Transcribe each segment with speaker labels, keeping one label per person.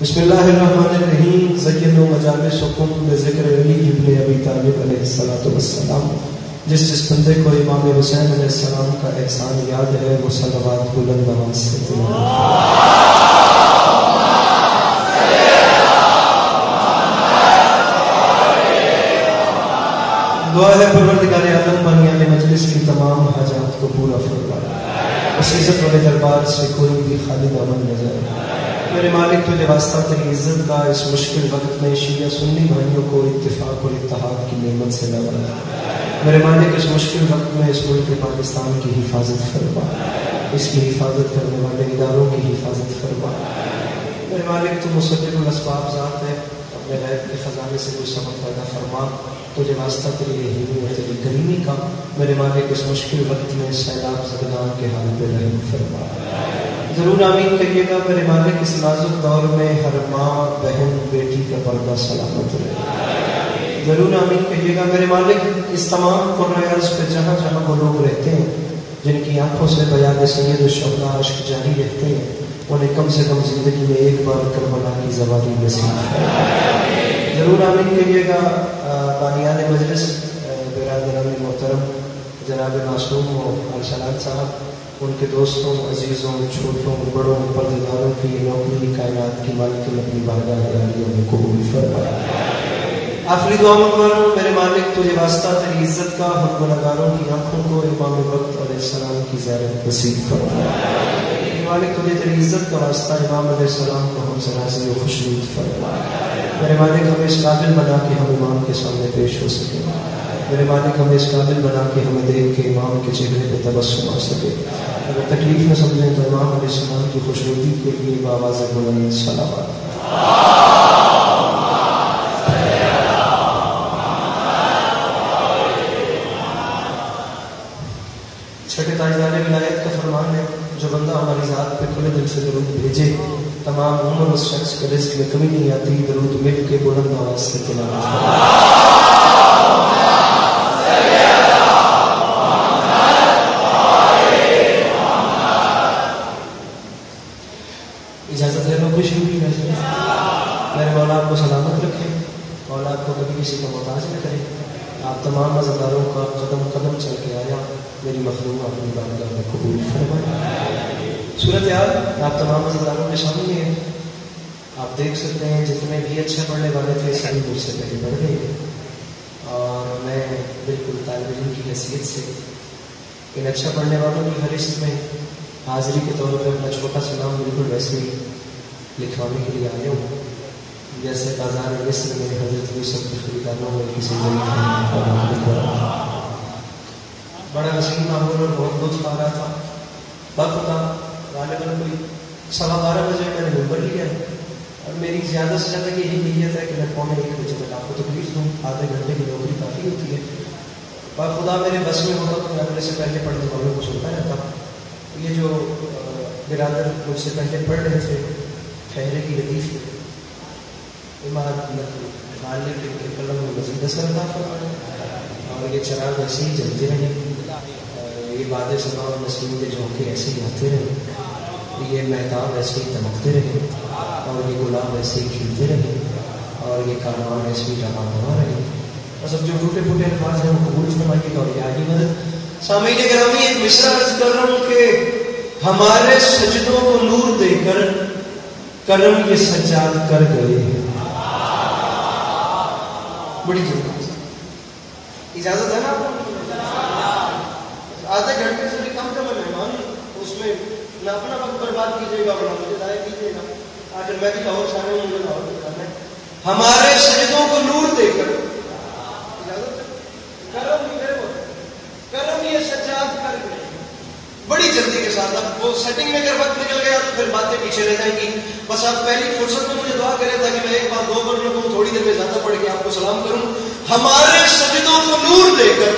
Speaker 1: بسم اللہ الرحمن الرحیم. زینوا مجالسکم بذکر علی ابن ابی طالب علیہ السلام. جس بندے کو امام حسین علیہ السلام کا احسان یاد ہے وہ صلوات بلند آواز سے دعا ہے پروردگار عالم بانیان مجلس کی تمام حاجات کو پورا فرما. اس عزت والے دربار سے کوئی بھی خالی دامن نہ جائے. میرے مالک تجھے واسطہ تیری عزت کا اس مشکل وقت میں شیعہ سنی بھائیوں کو اتفاق اور اتحاد کی نعمت سے نوازا. میرے مالک اس مشکل وقت میں اس ملک پاکستان کی حفاظت فرما. اس کی حفاظت کرنے والے اداروں کی حفاظت فرما. میرے مالک تو مسجد الاسباب ذات ہے. اپنے غیب کے خزانے سے کوئی سبق پیدا فرما. تجھے واسطہ تیری رحیمی اور تیری کریمی کا میرے مالک اس مشکل وقت میں سیلاب زدگان کے حال پہ رحم فرما. ضرور آمین کہیے گا. میرے مالک اس نازک دور میں ہر ماں بہن بیٹی کا پردہ سلامت رہے. ضرور آمین کہیے گا. میرے مالک اس تمام قرۂ عرض پہ جہاں جہاں وہ لوگ رہتے ہیں جن کی آنکھوں سے بیاد سید الشہداء اشک جاری رہتے ہیں انہیں کم سے کم زندگی میں ایک بار کربلا کی زواری نصیب فرمائے. ضرور آمین کہیے گا. بانیان مجلس برادران محترم جناب معصوم و ارسلان صاحب ان کے دوستوں عزیزوں چھوٹوں بڑوں پردیداروں کی نوکری کائنات کی مالک اپنی بارگاہ عالیہ میں قبول فرمائے. آخری دعا مانگوں میرے مالک تجھے واسطہ تیری عزت کا ہم گنہگاروں کی آنکھوں کو امام وقت علیہ السلام کی زیارت نصیب فرمائے. میرے مالک تجھے تیری عزت کا واسطہ امام علیہ السلام کو ہم سے راضی و خوشنود فرمائے. میرے مالک ہمیں اس قابل بنا کہ ہم امام کے سامنے پیش ہو سکیں. میرے مالک ہمیں اس قابل بنا کہ ہمیں دیکھ کے امام کے چہرے پہ تبسم آ سکے. اگر تکلیف نہ سمجھیں تو امام علیہ السلام کی خوشنودی کے لیے بآواز بلند صلوات. چھٹے تاجدار ولایت کا فرمان ہے جو بندہ ہماری ذات پہ کھلے دل سے درود بھیجے تمام عمر اس شخص کے رزق میں کمی نہیں آتی. درود مل کے بلند آواز سے تلاوت. اجازت ہے لوگ خوشی ہوئی. میرے مولا آپ کو سلامت رکھے. مولا آپ کو کبھی کسی کا محتاج نہ کرے. آپ تمام عزاداروں کا قدم قدم چل کے آیا میری مخلوق اپنی بارگاہ میں قبول فرمائے. صورتحال آپ تمام عزاداروں کے سامنے ہیں. آپ دیکھ سکتے ہیں جتنے بھی اچھے پڑھنے والے تھے سبھی مجھ سے پہلے پڑھ گئے اور میں بالکل طالب علم کی حیثیت سے ان اچھا پڑھنے والوں کی فہرست میں حاضری کے طور پہ اپنا چھوٹا سا نام بالکل ویسے ہی لکھوانے کے لیے آیا ہوں جیسے بازار مصر میں حضرت یوسف کے خریداروں میں کسی بڑا حسین ماحول اور بہت لطف آ رہا تھا. باخدا غالباً کوئی 12:15 بجے میں نے ممبر لیا اور میری زیادہ سے زیادہ یہی نیت ہے کہ میں 1:45 بجے تک آپ کو تکلیف دوں. آدھے گھنٹے کی نوکری کافی ہوتی ہے. باخدا میرے بس میں ہوتا تو میں اپنے سے پہلے پڑھنے والوں کو سنتا رہتا. یہ جو برادر مجھ سے پہلے پڑھ رہے تھے ٹھہرے کی ردیف میں عمارت ڈالنے کے قلم میں مزید اثر عطا فرمائے اور یہ چراغ ایسے ہی جلتے رہے. یہ باد سما اور نسیم کے جھونکے ایسے ہی آتے رہے. یہ مہتاب ایسے ہی دمکتے رہے اور یہ گلاب ایسے ہی کھلتے رہے اور یہ کاروان ایسے ہی جمع ہوا رہے. بس اب جو ٹوٹے پھوٹے الفاظ ہیں وہ قبول فرمائیے گا اور یہ آگے مدد. سامعین گرامی ایک مصرع عرض کر رہا ہوں کہ ہمارے سجدوں کو نور دے کر کرم یہ سجاد کر گئے. بڑی جلدی اجازت ہے نا آپ کو؟ آدھے گھنٹے سے بھی کم کا میں مہمان ہوں. اس میں نہ اپنا وقت برباد کیجیے گا اور مجھے ضائع کیجیے گا. آخر میں بھی لاہور سے آیا ہوں مجھے لاہور دکھانا ہے. ہمارے سجدوں کو نور دے کر اجازت ہے کرم یہ سجاد کر گئے. بڑی جلدی کے ساتھ اب وہ سیٹنگ میں اگر وقت نکل گیا تو پھر باتیں پیچھے رہ جائیں گی. بس آپ پہلی فرصت میں مجھے دعا کریں تاکہ میں ایک بار 2 بار لوگوں کو تھوڑی دیر میں زیادہ پڑھ کے آپ کو سلام کروں. ہمارے سجدوں کو نور دے کر.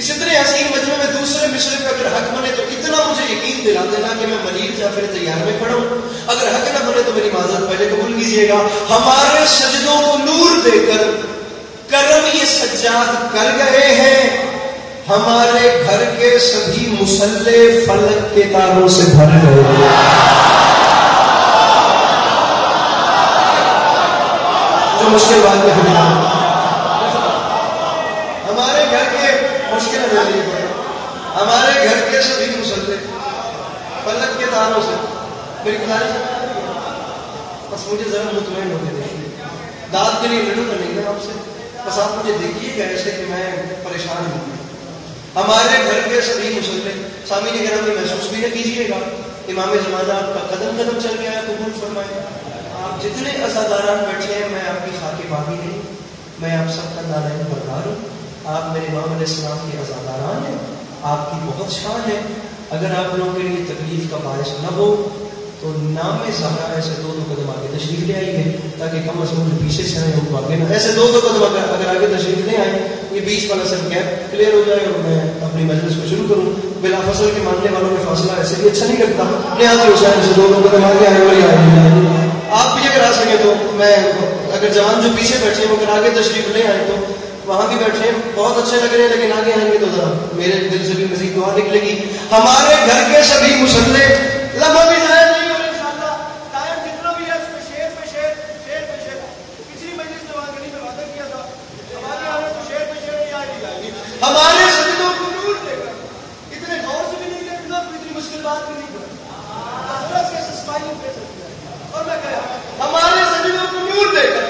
Speaker 1: اس اتنے حسین مجمع میں دوسرے مصرے پہ اگر حق بنے تو اتنا مجھے یقین دلا دینا کہ میں منیر جعفر تیار میں کھڑا ہوں. اگر حق نہ بنے تو میری معذرت پہلے قبول کیجیے گا. ہمارے سجدوں کو نور دے کر کرم یہ سجاد کر گئے ہیں. ہمارے گھر کے سبھی مصلے فلک کے تاروں سے بھر گئے. تو مشکل بات نہیں ہے. ہمارے گھر کے مشکل ہے، ہمارے گھر کے سبھی مسلح فلک کے تاروں سے میری گزارش ہے بس مجھے ذرا مطمئن ہو کے دیکھیے. داد کے لیے لڑوں تو نہیں ہے آپ سے، بس آپ مجھے دیکھیے گا ایسے کہ میں پریشان ہوں. ہمارے گھر کے سبھی مسلح سامعین کرام میں محسوس بھی نہ کیجیے گا. امام زمانہ آپ کا قدم قدم چل گیا ہے، قبول فرمائے. آپ جتنے عزاداران بیٹھے ہیں، میں آپ کی خاک باغی نہیں، میں آپ سب کا نالائن بردار ہوں. آپ میرے امام علیہ السلام کے عزاداران ہیں، آپ کی بہت شان ہے. اگر آپ لوگوں کے لیے تکلیف کا باعث نہ ہو تو نام زہرا ایسے دو قدم آگے تشریف لے آئیے تاکہ کم از کم پیچھے سے آئے وہ آگے نہ، ایسے دو قدم اگر آگے تشریف لے آئے یہ بیچ والا سب گیپ کلیئر ہو جائے اور میں اپنی مجلس کو شروع کروں. بلا فصل کے ماننے والوں میں فاصلہ ایسے بھی اچھا نہیں لگتا. لہٰذا حسین سے دو قدم آگے آئے اور آئے. آپ بھی اگر آ سکیں تو میں اگر جوان جو پیچھے بیٹھے ہیں وہ اگر آگے تشریف لے آئے تو وہاں بھی بیٹھے ہیں، بہت اچھے لگ رہے ہیں، لیکن آگے آئیں گے تو ذرا میرے دل سے بھی مزید دعا نکلے گی. ہمارے گھر کے سبھی مسلح لمحہ بھی ضائع نہیں اور انشاءاللہ ٹائم جتنا بھی ہے اس میں شیر پہ شیر پچھلی مجلس میں وہاں گلی میں وعدہ کیا تھا ہمارے یہاں تو شیر پہ شیر نہیں آئے گی. ہمارے سجدوں کو نور دے کر اتنے غور سے بھی نہیں دیکھنا، اتنی مشکل بات بھی نہیں کرنا. اور میں کہا ہمارے سجدوں کو نور دے کر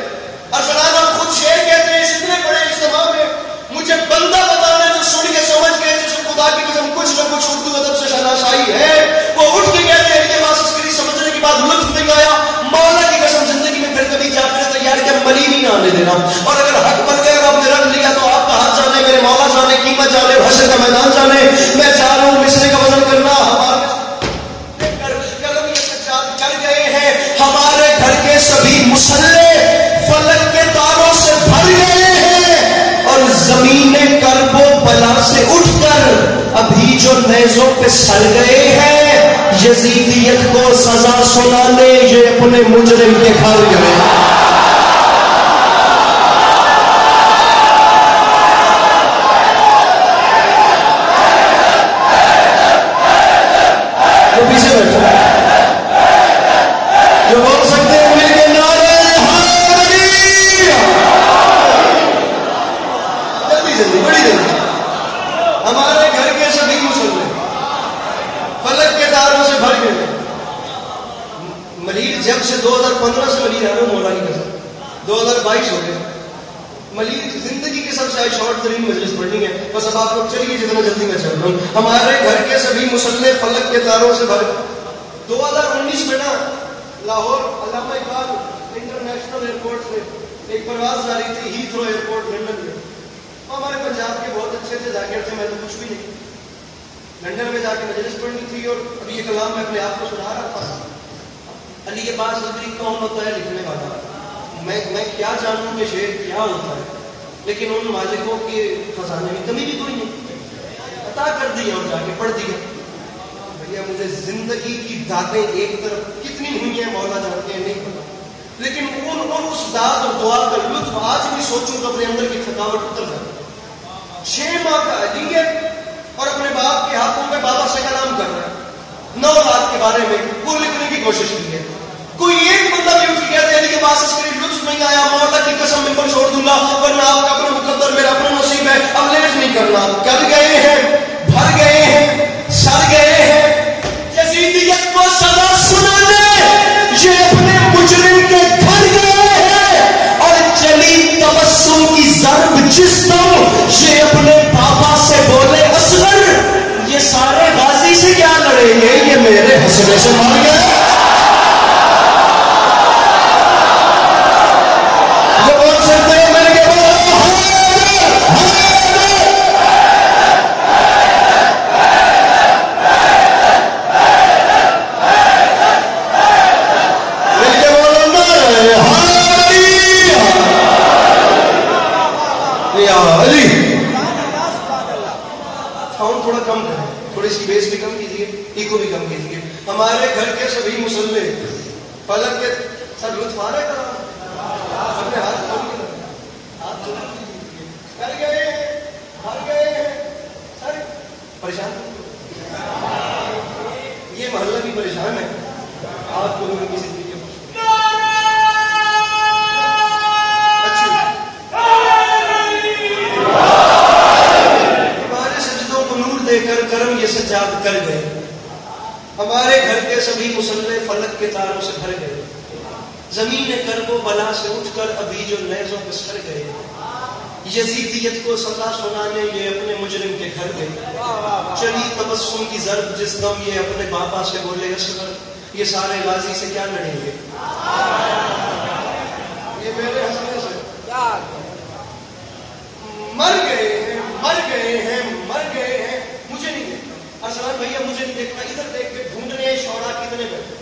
Speaker 1: ارسلان آپ خود شیر کہتے ہیں. اتنے بڑے اجتماع میں مجھے بندہ بتانا جو سن کے سمجھ گئے جس کو خدا کی قسم کچھ نہ کچھ اردو ادب سے شناسائی ہے، وہ اٹھ کے کہتے ہیں یہ بات اسکری سمجھنے کے بعد لطف نہیں آیا. مولا کی قسم زندگی میں پھر کبھی جعفر تیار کے ملی نہیں نہ آنے دینا. اور اگر حق بن گئے اور آپ نے رکھ لیا تو آپ کا ہاتھ جانے، میرے مولا جانے، قیمت جانے، حشر کا میدان جانے. میں چاہ رہا ہوں مصرے کا وزن کرنا ہمارے گھر کے سبھی مسلح فلک کے تاروں سے بھر گئے ہیں اور زمین کرب و بلا سے اٹھ کر ابھی جو نیزوں پہ سر گئے ہیں یزیدیت کو سزا سنانے یہ اپنے مجرم کے گھر گئے. جو پیچھے بیٹھا جو بول سکتے ہیں مل کے نعرہ حیدریہ، جلدی جلدی بڑی جلدی. ہمارے گھر کے سبھی مسلح فلک کے تاروں سے بھر گئے. ملیر جب سے 2015 سے ملیر آ رہا ہوں مولا کی قسم 2022 ہو گئے. ملیر زندگی کی سب سے شارٹ ترین مجلس پڑھنی ہے، بس اب آپ لوگ چلیے جتنا جلدی میں چل رہا ہوں. ہمارے گھر کے سبھی مسلح فلک کے تاروں سے بھر. 2019 میں نا لاہور علامہ اقبال انٹرنیشنل ایئرپورٹ سے ایک پرواز جاری تھی ہیتھرو ایئرپورٹ لندن میں. ہمارے پنجاب کے بہت اچھے سے ذاکر تھے، میں تو کچھ بھی نہیں. لندن میں جا کے مجلس پڑھنی تھی اور اب یہ کلام میں اپنے آپ کو سنا رہا تھا. علی کے پاس ادری کون ہوتا ہے لکھنے والا، میں کیا جانوں کہ شعر کیا ہوتا ہے، لیکن ان مالکوں کے خزانے میں کمی بھی کوئی نہیں، عطا کر دی اور جا کے پڑھ دیا. بھیا مجھے زندگی کی دادیں ایک طرف کتنی ہوئی ہیں مولا جانتے ہیں نہیں پتا، لیکن ان اس داد اور دعا کا لطف آج بھی سوچوں تو اپنے اندر کی تھکاوٹ اتر جاتی. 6 ماہ کا علی ہے اور اپنے باپ کے ہاتھوں میں بابا سے کلام کر رہا ہے. 9 لاکھ کے بارے میں وہ لکھنے کی کوشش کی ہے. کوئی ایک بندہ بھی اٹھ کے کہتے ہیں علی کے پاس اس کے لیے لطف نہیں آیا، مولا کی قسم میں پر چھوڑ دوں گا ورنہ آپ کا اپنا مقدر میرا اپنا نصیب ہے، اب لیٹ نہیں کرنا. کر گئے ہیں، بھر گئے ہیں، سر گئے ہیں. یزیدیت کو سزا سنانے یہ اپنے مجرم کے گھر گئے ہیں اور چلی تبسم کی ضرب جس دم یہ اپنے بابا سے بولے اصغر یہ سارے غازی سے کیا لڑیں گے، یہ میرے حسرے سے مر گئے. تھوڑا کم کریں، تھوڑی سی بیس بھی کم کیجیے، ایکو بھی کم کیجیے. ہمارے گھر کے سبھی مسلح فلک کے سر لطف آ رہے اپنے ہاتھ کر گئے، بھر گئے سر. پریشان یہ محلہ بھی پریشان ہے. آپ کو کسی طریقے سبھی مصلے فلک کے تاروں سے بھر گئے، زمین کرب و بلا سے اٹھ کر ابھی جو نیزوں پہ سر گئے، یزیدیت کو سزا سنانے یہ اپنے مجرم کے گھر گئے، چلی تبسم کی ضرب جس دم یہ اپنے بابا سے بولے اصغر، یہ سارے غازی سے کیا لڑیں گے، یہ میرے ہنسنے سے مر گئے ہیں، مر گئے ہیں، مر گئے ہیں، مجھے نہیں دیکھنا ارسلان بھیا، مجھے نہیں دیکھنا، ادھر دیکھ کے ڈھونڈنے ہیں شعراء کتنے بیٹھے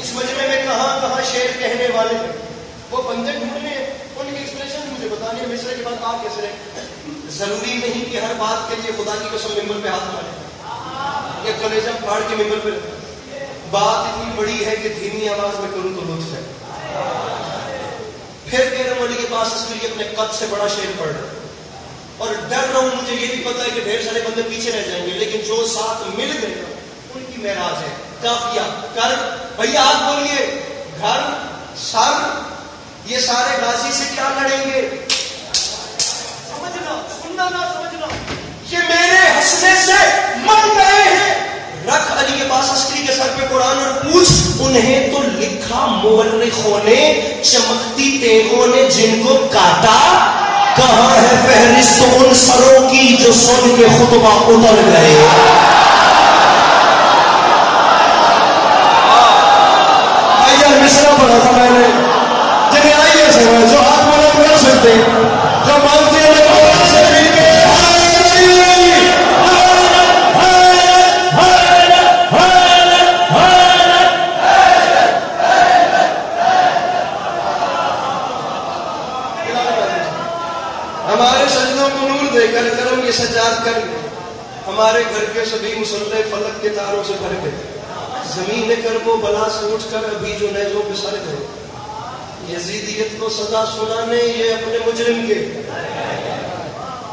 Speaker 1: اس مجمع میں، کہاں کہاں شعر کہنے والے وہ بندے ڈھونڈنے ہیں، ان کے ایکسپریشن مجھے بتانے ہیں، مصرے کے بعد آپ کیسے رہے؟ ضروری نہیں کہ ہر بات کے لیے خدا کی قسم ممبر پہ ہاتھ مارے یا کلیجہ پھاڑ کے ممبر پہ، بات اتنی بڑی ہے کہ دھیمی آواز میں کروں تو لطف ہے۔ پھر کیرم علی کے پاس اس کے لیے اپنے قد سے بڑا شعر پڑھ رہا اور ڈر رہا ہوں، مجھے یہ بھی پتا ہے کہ ڈھیر سارے بندے پیچھے رہ جائیں گے، لیکن جو ساتھ مل گئے ان کی معراج ہے۔ کافیہ کر بھیا آپ بولیے، گھر سر یہ سارے غازی سے کیا لڑیں گے، سمجھنا سننا نہ سمجھنا، یہ میرے ہنسنے سے مر گئے ہیں۔ رکھ علی کے پاس عسکری کے سر پہ قرآن اور پوچھ انہیں تو لکھا مورخوں نے، چمکتی تیغوں نے جن کو کاٹا، کہاں ہے فہرست ان سروں کی جو سن کے خطبہ اتر گئے۔ مصرا پڑھا تھا میں نے، جنہیں آئیے سے جو ہاتھ بلند کر سکتے، جو مانتے ہیں سے مل کے ہمارے سجدوں کو نور دے کر کرم یہ سجاد کر گئے، ہمارے گھر کے سبھی مصلے فلک کے تاروں سے بھر گئے، زمین کرب و بلا سے اٹھ کر ابھی جو نیزوں پہ سر گئے، یزیدیت کو سزا سنانے یہ اپنے مجرم کے،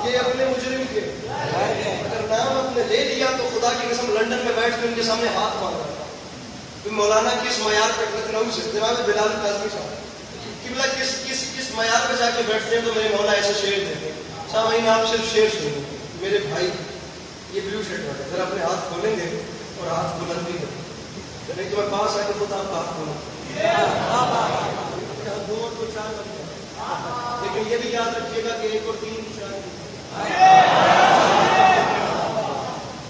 Speaker 1: یہ اپنے مجرم کے، اگر نام اپنے لے لیا تو خدا کی قسم لندن میں بیٹھ کے ان کے سامنے ہاتھ مانگا، مولانا کس معیار پہ لکھنؤ سے جناب بلال قاضمی صاحب قبلہ کس معیار پہ جا کے بیٹھتے ہیں تو میرے مولا ایسے شعر دیتے ہیں۔ سامعین آپ صرف شعر سنیں، میرے بھائی یہ بلو شرٹ والے اگر اپنے ہاتھ کھولیں گے اور ہاتھ بلند بھی کریں، نہیں تو میں پاس آئے تو خود آپ کا ہاتھ کھولوں، دو اور دو چار بن جائے، لیکن یہ بھی یاد رکھیے گا کہ ایک اور تین چار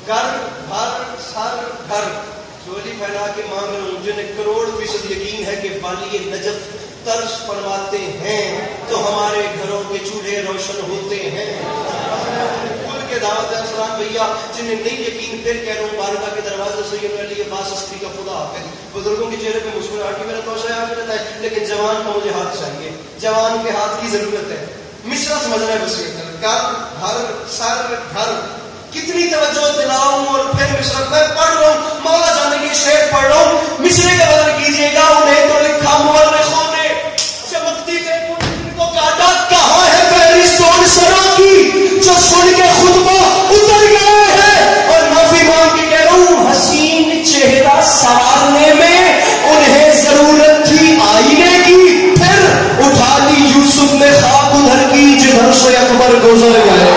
Speaker 1: گھر بھر سر گھر چولی پھیلا کے مانگ رہا ہوں، جنہیں کروڑ فیصد یقین ہے کہ والی نجف طرز فرماتے ہیں تو ہمارے گھروں کے چولہے روشن ہوتے ہیں۔ کل کے دعوت السلام بھیا، جنہیں نہیں یقین پھر کہہ رہا ہوں بارگاہ کے دروازے سے یہ علی عباس عسکری کا خدا حافظ، بزرگوں کے چہرے پہ مسکراہٹ میرا توشہ آخرت ہے، لیکن جوان کو مجھے ہاتھ چاہیے، جوان کے ہاتھ کی ضرورت ہے۔ مصرع سمجھنا ہے بس یہ کر ہر سر گھر، کتنی توجہ دلاؤں اور پھر مصرع میں پڑھ رہا ہوں، مولا جانے کی شعر پڑھ رہا ہوں، مصرے کا بدل کیجیے گا، انہیں تو لکھا مورخوں نے، چمکتی تیغوں نے جن کو کاٹا، کہاں ہے فہرست ان سروں کی جو سن کے خطبہ اتر گئے ہیں، اور معافی مانگ کے کہہ رہا ہوں حسین چہرہ سنوارنے میں انہیں ضرورت تھی آئینے کی، پھر اٹھا لی یوسف نے خاک ادھر کی جدھر سے اکبر گزر گئے۔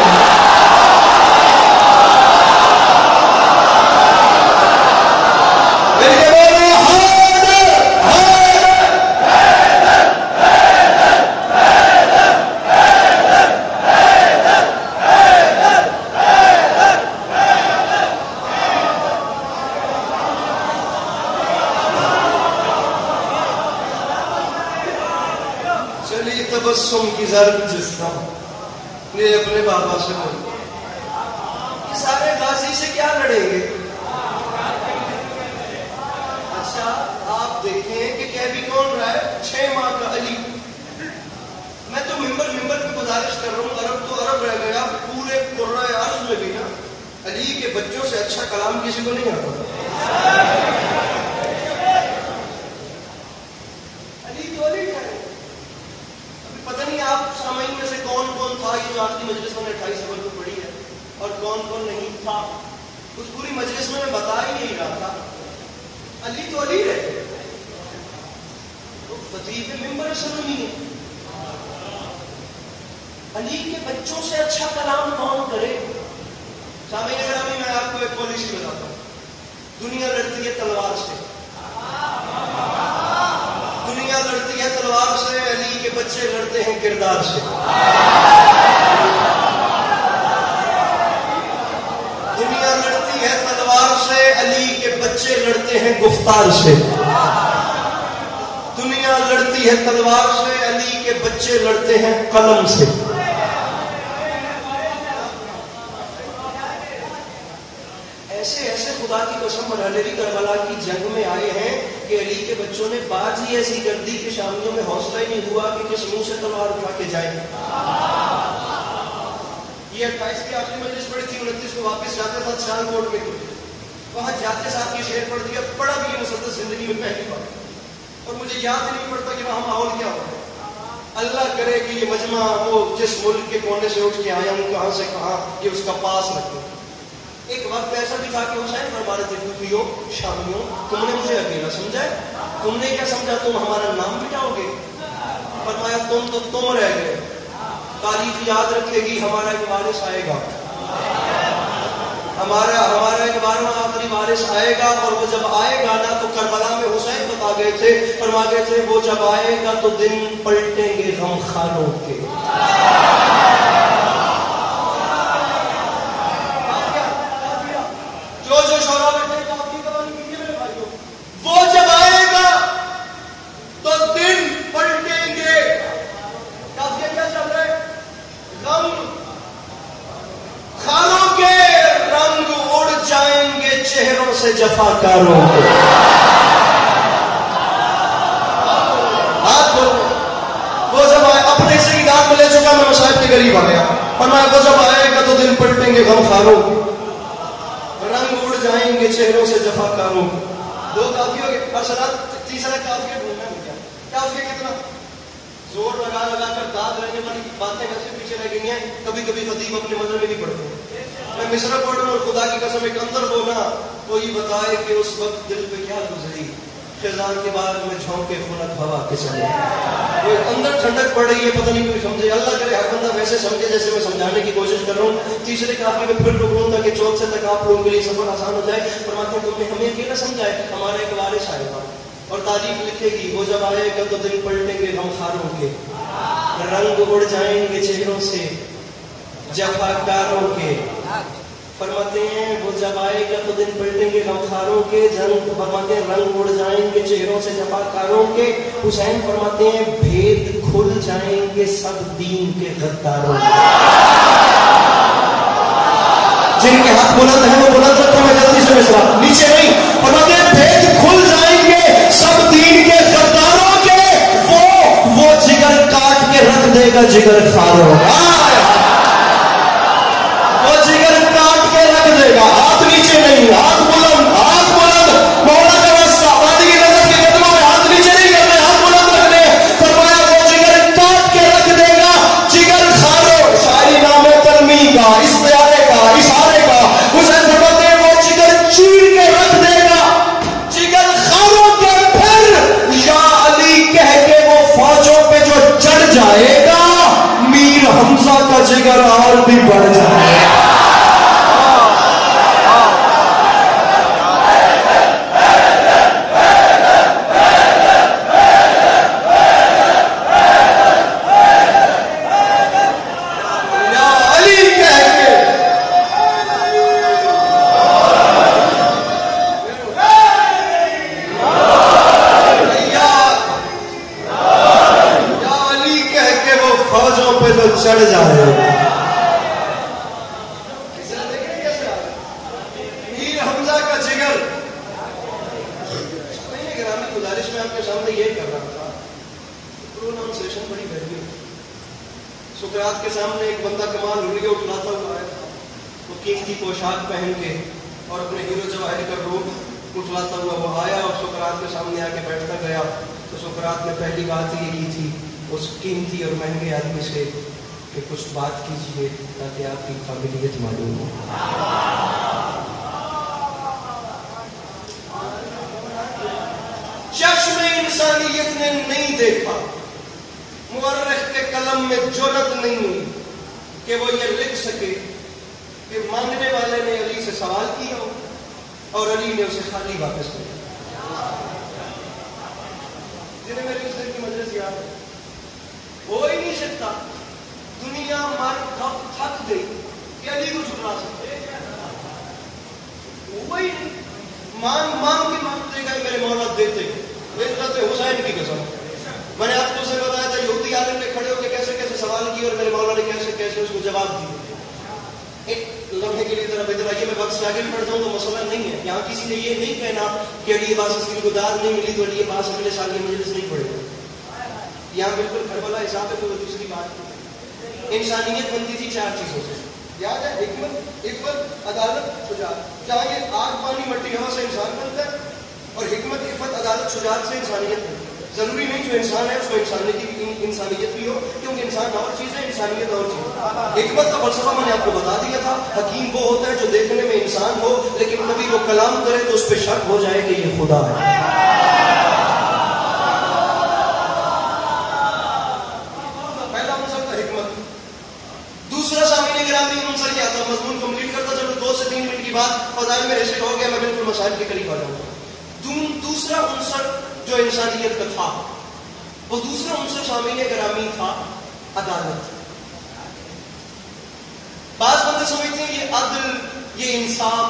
Speaker 1: تبسم کی ضرب جس طرح یہ اپنے بابا سے بولے، یہ سارے غازی سے کیا لڑیں گے؟ اچھا آپ دیکھیں کہ کہہ بھی کون رہا ہے، 6 ماہ کا علی۔ میں تو ممبر پہ گزارش کر رہا ہوں، عرب تو عرب رہ گیا، پورے قرۂ عرض میں بھی نا علی کے بچوں سے اچھا کلام کسی کو نہیں آتا۔ پتہ نہیں آپ سامعین میں سے کون کون تھا یہ جو آخری مجلس میں 28 نمبر کو پڑھی ہے اور کون کون نہیں تھا، اس پوری مجلس میں بتا ہی نہیں رہا تھا، علی تو علی رہے، تو خطیب ممبر سنونی ہے، علی کے بچوں سے اچھا کلام کون کرے؟ سامعین گرامی میں آپ کو ایک پالیسی بتاتا ہوں، دنیا لڑتی ہے تلوار سے، ہے تلوار سے، علی کے بچے لڑتے ہیں کردار سے. دنیا لڑتی ہے تلوار سے، علی کے بچے لڑتے ہیں گفتار سے. دنیا لڑتی ہے تلوار سے، علی کے بچے لڑتے ہیں قلم سے. ایسے ایسے خدا کی قسم مرحلے بھی کربلا کی جنگ میں آئے ہیں کہ علی کے بچوں نے بات ہی ایسی کر دی کہ شامیوں میں حوصلہ ہی نہیں ہوا کہ کس منہ سے تلوار اٹھا کے جائیں. یہ 28 کی آخری مجلس پڑی تھی، 29 کو واپس جاتے تھا سیال کوٹ میں. وہاں جاتے ساتھ یہ شعر پڑھ دیا، پڑھا بھی یہ مسدس زندگی میں پہلی بار، اور مجھے یاد ہی نہیں پڑتا کہ وہاں ماحول کیا ہو. اللہ کرے کہ یہ مجمع وہ جس ملک کے کونے سے اٹھ کے آیا ہوں، کہاں سے کہاں، یہ اس کا پاس رکھے. ایک وقت ایسا بھی تھا کہ حسین فرما رہے تھے کوفیوں، شامیوں، تم نے مجھے اکیلا سمجھا ہے، تم نے کیا سمجھا تم ہمارا نام مٹاؤ گے؟ فرمایا تم تو تم رہ گئے، تاریخ یاد رکھے گی، ہمارا ایک وارث آئے گا، ہمارا ایک بارہواں آخری وارث آئے گا. اور وہ جب آئے گا نا تو کربلا میں حسین بتا گئے تھے، فرما گئے تھے وہ جب آئے گا تو دن پلٹیں گے غم خانوں کے. جو شورا بیٹھے کافی قوانین کیجیے میرے بھائیوں، وہ جب آئے گا تو دن پلٹیں گے. کافی کیا چل رہا ہے؟ غم خانوں کے، رنگ اڑ جائیں گے چہروں سے جفاکاروں کے. وہ جب آئے، اپنے حصے کی داد میں لے چکا، میں مصائب کے قریب آ گیا، اور میں وہ جب آئے گا تو دن پلٹیں گے غم خانوں کے، رنگ اڑ جائیں گے چہروں سے جفاکاروں. دو کافی ہو گئے، اور سلاد تیسرا کافی ڈھونڈنا ہو گیا. کافی کتنا زور لگا لگا کر داد رہنے والی باتیں ویسے پیچھے رہ گئی ہیں. کبھی کبھی خطیب اپنے مذہب میں بھی پڑھتے ہیں. میں مصرع پڑھوں اور خدا کی قسم ایک اندر بولا، کوئی بتائے کہ اس وقت دل پہ کیا گزری، خزان کے بعد میں جھونکے خنک ہوا کے چلے. وہ اندر ٹھنڈک پڑ رہی ہے، پتہ نہیں کوئی سمجھے. اللہ کرے ہر بندہ ویسے سمجھے جیسے میں سمجھانے کی کوشش کر رہا ہوں. تیسرے کافی میں پھر رکوں تاکہ چوتھے تک آپ لوگوں کے لیے سفر آسان ہو جائے. فرماتے ہیں تم نے ہمیں اکیلا سمجھا ہے، ہمارا ایک وارث آئے گا اور تاریخ لکھے گی، وہ جب آئے گا تو دن پلٹیں گے غم خاروں کے، رنگ اڑ جائیں گے چہروں سے جفاکاروں کے. فرماتے ہیں وہ جب آئے گا تو دن پلٹیں گے غمخاروں کے، فرماتے ہیں رنگ اڑ جائیں گے چہروں سے جفاکاروں کے. حسین فرماتے ہیں بھید کھل جائیں گے سب دین کے غداروں کے. جن کے ہاتھ بلند ہیں وہ بلند رکھو، میں جلدی سے مصرع نیچے نہیں. فرماتے ہیں بھید کھل جائیں گے سب دین کے غداروں کے، وہ جگر کاٹ کے رکھ دے گا جگر خاروں کا. ہاتھ نیچے نہیں، ہاتھ بلند، ہاتھ بلند. مولا کا راستہ وادی کی نظر کے قدموں میں ہاتھ نیچے نہیں کرنے، ہاتھ بلند رکھنے. فرمایا وہ جگر کاٹ کے رکھ دے گا جگر خاروں. شاعری نام ہے تلمی کا، استعارے کا، اشارے کا. حسین فرماتے ہیں وہ جگر چیر کے رکھ دے گا جگر خاروں کے. پھر یا علی کہہ کے وہ فوجوں پہ جو چڑھ جائے گا، میر حمزہ کا جگر اور بھی بڑھ جائے گا. چڑھ جائے میر حمزہ کا جگر. گزارش میں آپ کے سامنے یہ کر رہا تھا، پروناؤنسیشن بڑی بہترین. سقراط کے سامنے ایک بندہ کمال ہو گیا اٹھلاتا ہوا آیا تھا، وہ قیمتی پوشاک پہن کے اور اپنے ہیرو جواہر کا روپ اٹھلاتا ہوا وہ آیا اور سقراط کے سامنے آ کے بیٹھتا گیا. تو سقراط نے پہلی بات یہ کی تھی اس قیمتی اور مہنگے آدمی سے کہ کچھ بات کیجیے تاکہ آپ کی قابلیت معلوم ہو. چشم انسانیت نے نہیں دیکھا، مورخ کے قلم میں جرأت نہیں ہوئی کہ وہ یہ لکھ سکے کہ مانگنے والے نے علی سے سوال کیا ہو اور علی نے اسے خالی واپس کر دیا. جنہیں میری کس دن کی مجلس یاد ہے؟ ہو ہی نہیں سکتا. دنیا مر تھک گئی کہ علی کو جھکا سکتے. وہی نہیں. مانگ کے مانگتے گئے میرے مولا دیتے گئے. حضرت حسین کی قسم. میں نے آپ کو سے بتایا تھا یہودی عالم نے کھڑے ہو کے کیسے کیسے سوال کیے اور میرے مولا نے کیسے کیسے اس کو جواب دیے. ایک لمحے کے لیے ذرا ادھر آئیے. میں وقت سے آگے بڑھ جاؤں تو مسئلہ نہیں ہے. یہاں کسی نے یہ نہیں کہنا کہ علی عباس عسکری کو داد نہیں ملی تو علی عباس اگلے سال کی مجلس نہیں پڑے گا. یہاں بالکل کربلا حساب ہے. کوئی دوسری بات نہیں. انسانیت بنتی تھی 4 چیزوں سے. یاد ہے؟ حکمت، عفت، عدالت، شجاعت. چاہے آگ پانی مٹی ہوا سے انسان بنتا ہے اور حکمت، عفت، عدالت، شجاعت سے انسانیت بنتی ہے. ضروری نہیں جو انسان ہے اس کو انسانیت بھی ہو، کیونکہ انسان اور چیز ہے، انسانیت اور چیز ہے. حکمت کا فلسفہ میں نے آپ کو بتا دیا تھا. حکیم وہ ہوتا ہے جو دیکھنے میں انسان ہو لیکن کبھی وہ کلام کرے تو اس پہ شک ہو جائے کہ یہ خدا ہے. پہلا عنصر تھا حکمت. دوسرا سامعین گرامی عنصر کیا تھا؟ مضمون کمپلیٹ کرتا چلو 2 سے 3 منٹ کی بات فضائل میں ریسٹ ہو گیا. میں بالکل مسائل کے قریب آ جاؤں گا. دوسرا عنصر جو انسانیت کا تھا وہ دوسرا عنصر سامعین گرامی تھا عدالت. بعض بندے سمجھتے ہیں یہ عدل، یہ انصاف.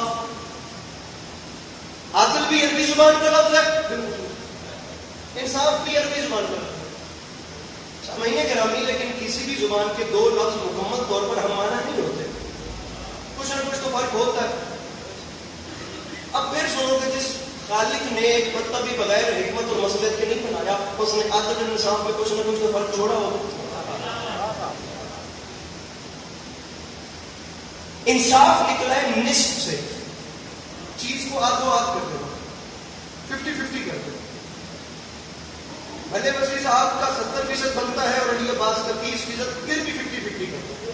Speaker 1: عدل بھی عربی زبان کا لفظ ہے، انصاف بھی عربی زبان کا لفظ ہے سامعین گرامی. لیکن کسی بھی زبان کے 2 لفظ مکمل طور پر ہم معنی نہیں ہوتے. کچھ نہ کچھ تو فرق ہوتا ہے. اب پھر سنو کہ جس خالق نے ایک پتا بھی بغیر حکمت اور مصلحت کے نہیں بنایا، اس نے عدل اور انصاف میں کچھ نہ کچھ تو فرق چھوڑا ہوگا. انصاف نکلا ہے نصف سے. چیز کو آدھو آدھ کر دو، 50-50 کر دو. بھلے وسیع صاحب کا 70% بنتا ہے اور علی عباس کا 30%، پھر بھی 50-50 کر دو.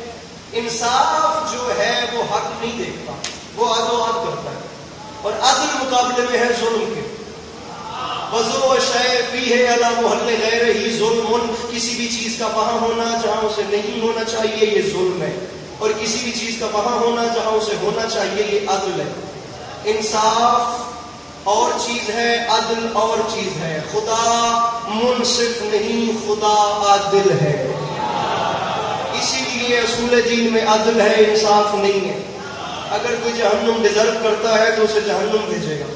Speaker 1: انصاف جو ہے وہ حق نہیں دیکھتا، وہ آدھو آدھ کرتا ہے. اور عدل مقابلے میں ہے ظلم کے. وضو شے فیہ علی محل غیر ہی ظلم. کسی بھی چیز کا وہاں ہونا جہاں اسے نہیں ہونا چاہیے یہ ظلم ہے، اور کسی بھی چیز کا وہاں ہونا جہاں اسے ہونا چاہیے یہ عدل ہے. انصاف اور چیز ہے، عدل اور چیز ہے. خدا منصف نہیں، خدا عادل ہے. اسی لیے اصول دین میں عدل ہے، انصاف نہیں ہے. اگر کوئی جہنم ڈیزرو کرتا ہے تو اسے جہنم بھیجے گا،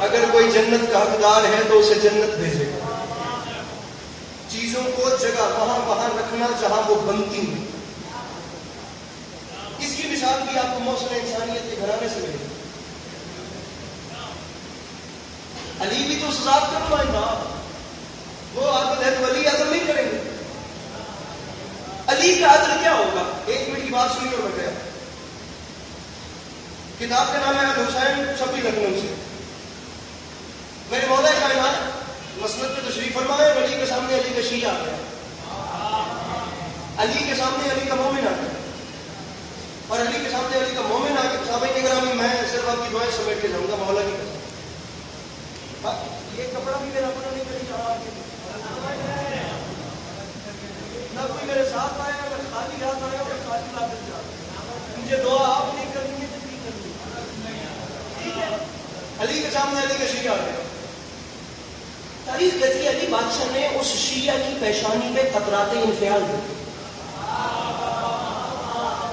Speaker 1: اگر کوئی جنت کا حقدار ہے تو اسے جنت بھیجے گا. چیزوں کو جگہ وہاں رکھنا جہاں وہ بنتی ہیں. اس کی مثال بھی آپ کو موصل انسانیت کے گھرانے سے ملے گی. علی بھی تو سزا کا نمائندہ، وہ عادل ہے تو علی عدل نہیں کریں گے. علی کا عدل کیا ہوگا؟ 1 منٹ کی بات سنی اور میں گیا. کتاب کا نام ہے الحسین، چھپی لکھنؤ سے. میرے مولا کائنات مسند پہ تشریف فرمائے، علی کے سامنے علی کا شیعہ آ گیا. علی کے سامنے علی کا مومن آ گیا، اور علی کے سامنے علی کا مومن آ گیا. صحابہ کرام میں صرف آپ کی دعائیں سمیٹ کے جاؤں گا مولا کی قسم. یہ کپڑا بھی میرا اپنا نہیں نہ کوئی میرے ساتھ آیا، میں خالی ہاتھ آیا اور خالی لاپت جا. مجھے دعا آپ نہیں کرنی ہے تو نہیں کرنی. ٹھیک ہے. علی کے سامنے علی کا شیعہ آ گیا. تاریخ کہتی ہے علی بادشاہ نے اس شیعہ کی پیشانی پہ قطرات انفعال دیے.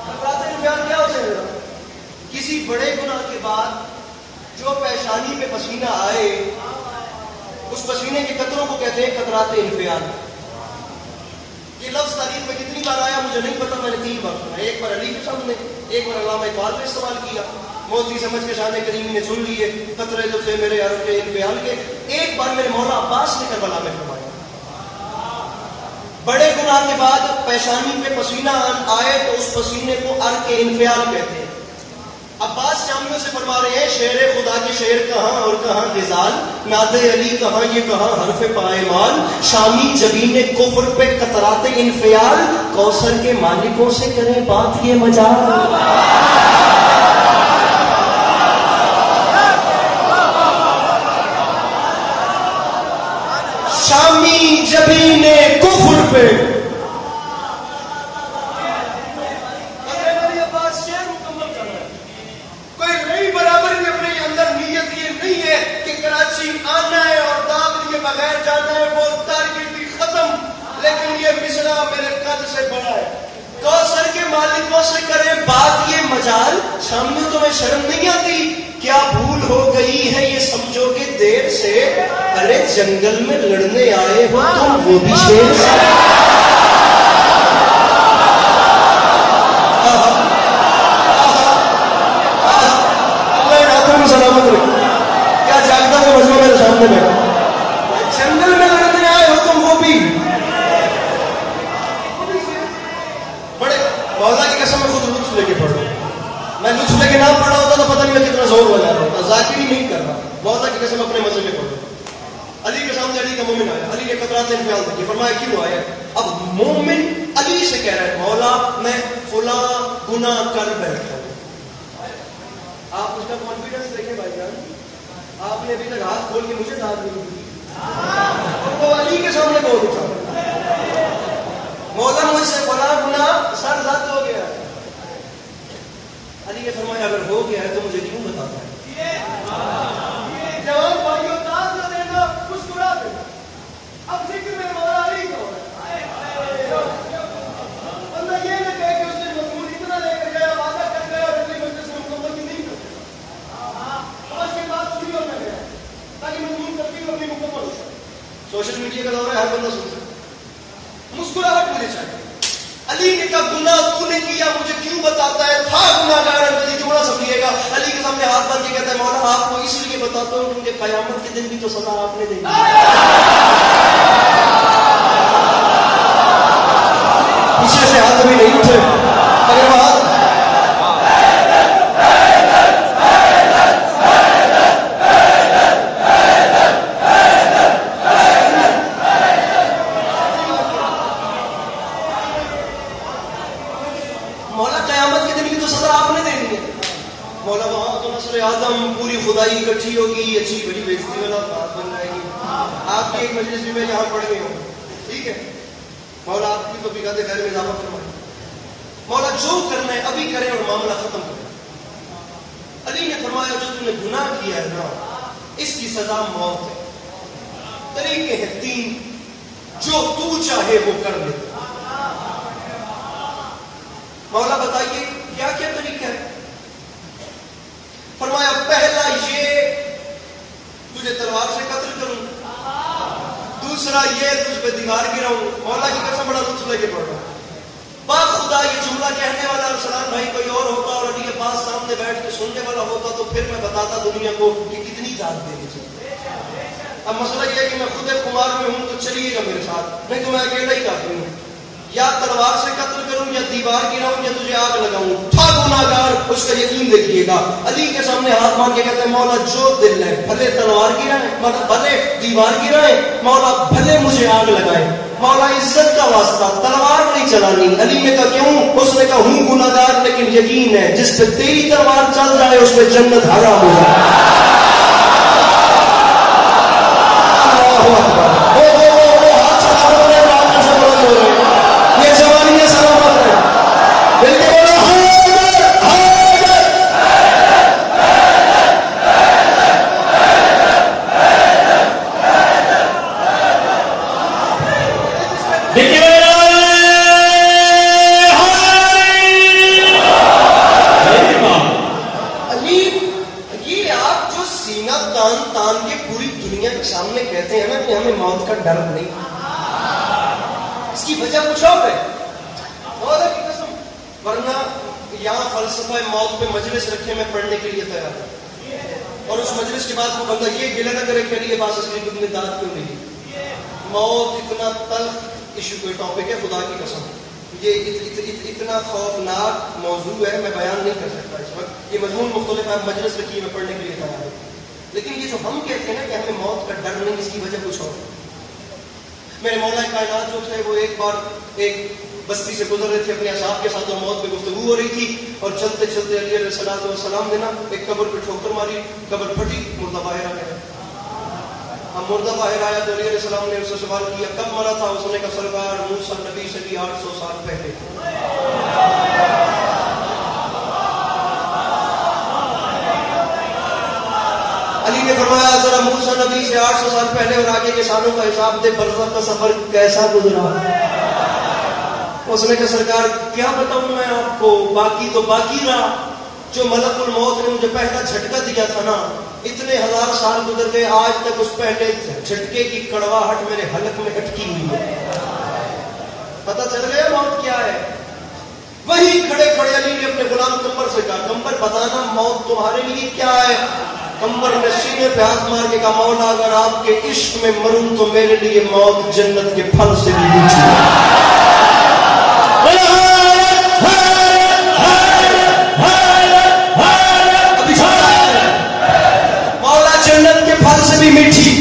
Speaker 1: قطرات انفعال کیا ہوتا ہے؟ کسی بڑے گناہ کے بعد جو پیشانی پہ پسینہ آئے اس پسینے کے قطروں کو کہتے ہیں قطرات انفعال. یہ لفظ تاریخ میں کتنی بار آیا مجھے نہیں پتا، میں نے 3 بار سنا. ایک بار علی کے سامنے، ایک بار علامہ اقبال نے استعمال کیا، موتی سمجھ کے شان کریمی نے سن لیے قطرے جو تھے میرے عرب کے انفعال کے. ایک بار میرے مولا عباس نے کربلا میں فرمایا. بڑے گناہ کے بعد پیشانی پہ پسینہ آئے تو اس پسینے کو عرق انفعال کہتے ہیں. عباس جامیوں سے فرما رہے ہیں شعر خدا کے شعر کہاں اور کہاں غزال، ناد علی کہاں یہ کہاں حرف پائمال، شامی جبین کفر پہ قطرات انفعال، کوثر کے مالکوں سے کریں بات یہ مجال. شامی جبین کفر پہ غیر جانا ہے وہ تارگیتی ختم، لیکن یہ مصرع میرے قد سے بڑا ہے. کوثر کے مالکوں سے کرے بات یہ مجال، سامنے تمہیں شرم نہیں آتی؟ کیا بھول ہو گئی ہے یہ سمجھو کہ دیر سے، ارے جنگل میں لڑنے آئے ہو تم وہ بھی شیر سے. سلامت رکھ، کیا جاگتا ہے مجمع میرے سامنے بیٹھا، جنگل میں لڑنے آئے ہو تم وہ بھی بڑے. مولا کی قسم میں خود لطف لے کے پڑھ رہا ہوں، میں لطف لے کے نہ پڑھا ہوتا تو پتہ نہیں میں کتنا زور بجا رہا ہوتا. ذاکری نہیں کر رہا، مولا کی قسم اپنے مزے میں پڑھ رہا ہوں. علی کے سامنے علی کا مومن آیا، علی نے قطرات انفعال دیکھی، فرمایا کیوں آیا؟ اب مومن علی سے کہہ رہا ہے مولا میں فلاں گناہ کر بیٹھا ہوں. آپ اس کا کانفیڈنس دیکھیں بھائی جان، آپ نے ابھی تک ہاتھ کھول کے مجھے داد نہیں دی، وہ علی کے سامنے بول اٹھا مولا مجھ سے فلاں گناہ سر زد ہو گیا. علی نے فرمایا اگر ہو گیا ہے تو مجھے کیوں بتاتا ہے؟ جوان بھائیوں داد نہ دینا، مسکرا دینا. اب ذکر میں مولا علی کا ہو رہا ہے، بندہ یہ نہ کہے کہ اس نے مضمون اتنا لے کر گیا، وعدہ کر گیا اور اگلی مجلس میں مکمل کی نہیں کرتا. آج کے بعد سنی ہونا گیا تاکہ مضمون ترتیب اپنی مکمل ہو سکے. سوشل میڈیا کا دور ہے، ہر بندہ سن سکتا. مسکراہٹ مجھے چاہیے. علی نے کہا گناہ تو نے کیا مجھے کیوں بتاتا ہے؟ تھا گناہ گار، جملہ سمجھیے گا. علی کے سامنے ہاتھ باندھ کے کہتا ہے مولا آپ کو اس لیے بتاتا ہوں کیونکہ قیامت کے دن بھی تو سزا آپ نے دینی ہے. پیچھے سے ہاتھ بھی نہیں اٹھے، اگر وہ ہاتھ خدائی اکٹھی ہوگی، اچھی بڑی بےزتی والا بات بن جائے گی. آپ کی ایک مجلس بھی میں یہاں پڑھ گئی ہوں، ٹھیک ہے؟ مولا آپ کی تو بگاتے خیر میں اضافہ فرمائے. مولا جو کرنا ہے ابھی کریں اور معاملہ ختم کریں. علی نے فرمایا جو تم نے گناہ کیا ہے نا اس کی سزا موت ہے. طریقے ہیں 3، جو تو چاہے وہ کر لے. مولا بتائیے کیا کیا طریقہ ہے؟ فرمایا پہلا یہ تجھے تلوار سے قتل کروں، دوسرا یہ تجھ پہ دیوار گراؤں. مولا کی قسم بڑا لطف لے کے پڑھ رہا ہوں. با خدا یہ جملہ کہنے والا ارسلان بھائی کوئی اور ہوتا اور علی کے پاس سامنے بیٹھ کے سننے والا ہوتا تو پھر میں بتاتا دنیا کو کہ کتنی داد دینی چاہیے. اب مسئلہ یہ ہے کہ میں خود خمار میں ہوں تو چلیے گا میرے ساتھ، نہیں تو میں اکیلا ہی کافی ہوں. یا تلوار سے قتل کروں یا دیوار گراؤں یا تجھے آگ لگاؤں. تھا گناہگار، اس کا یقین دیکھیے گا. علی کے سامنے ہاتھ مار کے کہتے ہیں مولا جو دل ہے، بھلے تلوار گرائیں، بھلے دیوار گرائیں، مولا بھلے مجھے آگ لگائیں. مولا عزت کا واسطہ تلوار نہیں چلانی. علی نے کہا کیوں؟ اس نے کہا ہوں گناہگار لیکن یقین ہے جس پہ تیری تلوار چل جائے اس پہ جنت حرام ہو جائے. اللہ اکبر. ہمیں موت کا ڈر نہیں، اس کی وجہ کچھ اور ہے. مولا کی قسم، ورنہ یہاں فلسفہ موت پہ مجلس رکھے میں پڑھنے کے لیے تیار ہوں اور اس مجلس کے بعد وہ بندہ یہ گلہ نہ کرے کہ یہ بات اصلی خود میں داد کیوں نہیں. موت اتنا تلخ ایشو کوئی ٹاپک ہے، خدا کی قسم یہ اتنا خوفناک موضوع ہے میں بیان نہیں کر سکتا اس وقت. یہ مضمون مختلف ہے، مجلس رکھی میں پڑھنے کے لیے تیار ہوں. لیکن یہ جو ہم کہتے ہیں نا کہ ہمیں موت کا ڈر نہیں، اس کی وجہ کچھ اور. میرے مولا کائنات جو تھے وہ ایک بار ایک بستی سے گزر رہے تھے اپنے اصحاب کے ساتھ اور موت پہ گفتگو ہو رہی تھی اور چلتے چلتے علی علیہ السلام نے نا ایک قبر پہ ٹھوکر ماری، قبر پھٹی، مردہ باہر آ گیا. اب مردہ باہر آیا تو علی علیہ السلام نے اس سے سوال کیا کب مرا تھا؟ اس نے کہا سرکار موسیٰ نبی سے بھی 800 سال پہلے. علی نے فرمایا ذرا موسیٰ نبی سے 800 سال پہلے اور آگے کے سالوں کا حساب دے، برزخ کا سفر کیسا گزرا؟ اس نے کہا سرکار کیا بتاؤں میں آپ کو، باقی تو باقی رہا، جو ملک الموت نے مجھے پہلا جھٹکا دیا تھا نا، اتنے 1000 سال گزر گئے، آج تک اس پہلے جھٹکے کی کڑواہٹ میرے حلق میں اٹکی ہوئی ہے۔ پتہ چل گیا موت کیا ہے؟ وہی کھڑے کھڑے علی نے اپنے غلام کمبر سے کہا کمبر بتانا موت تمہارے لیے کیا ہے؟ کمبر نے سینے پہ ہاتھ مار کے کہا مولا اگر آپ کے عشق میں مروں تو میرے لیے موت جنت کے پھل سے بھی میٹھی ہے۔ مولا جنت کے پھل سے بھی میٹھی،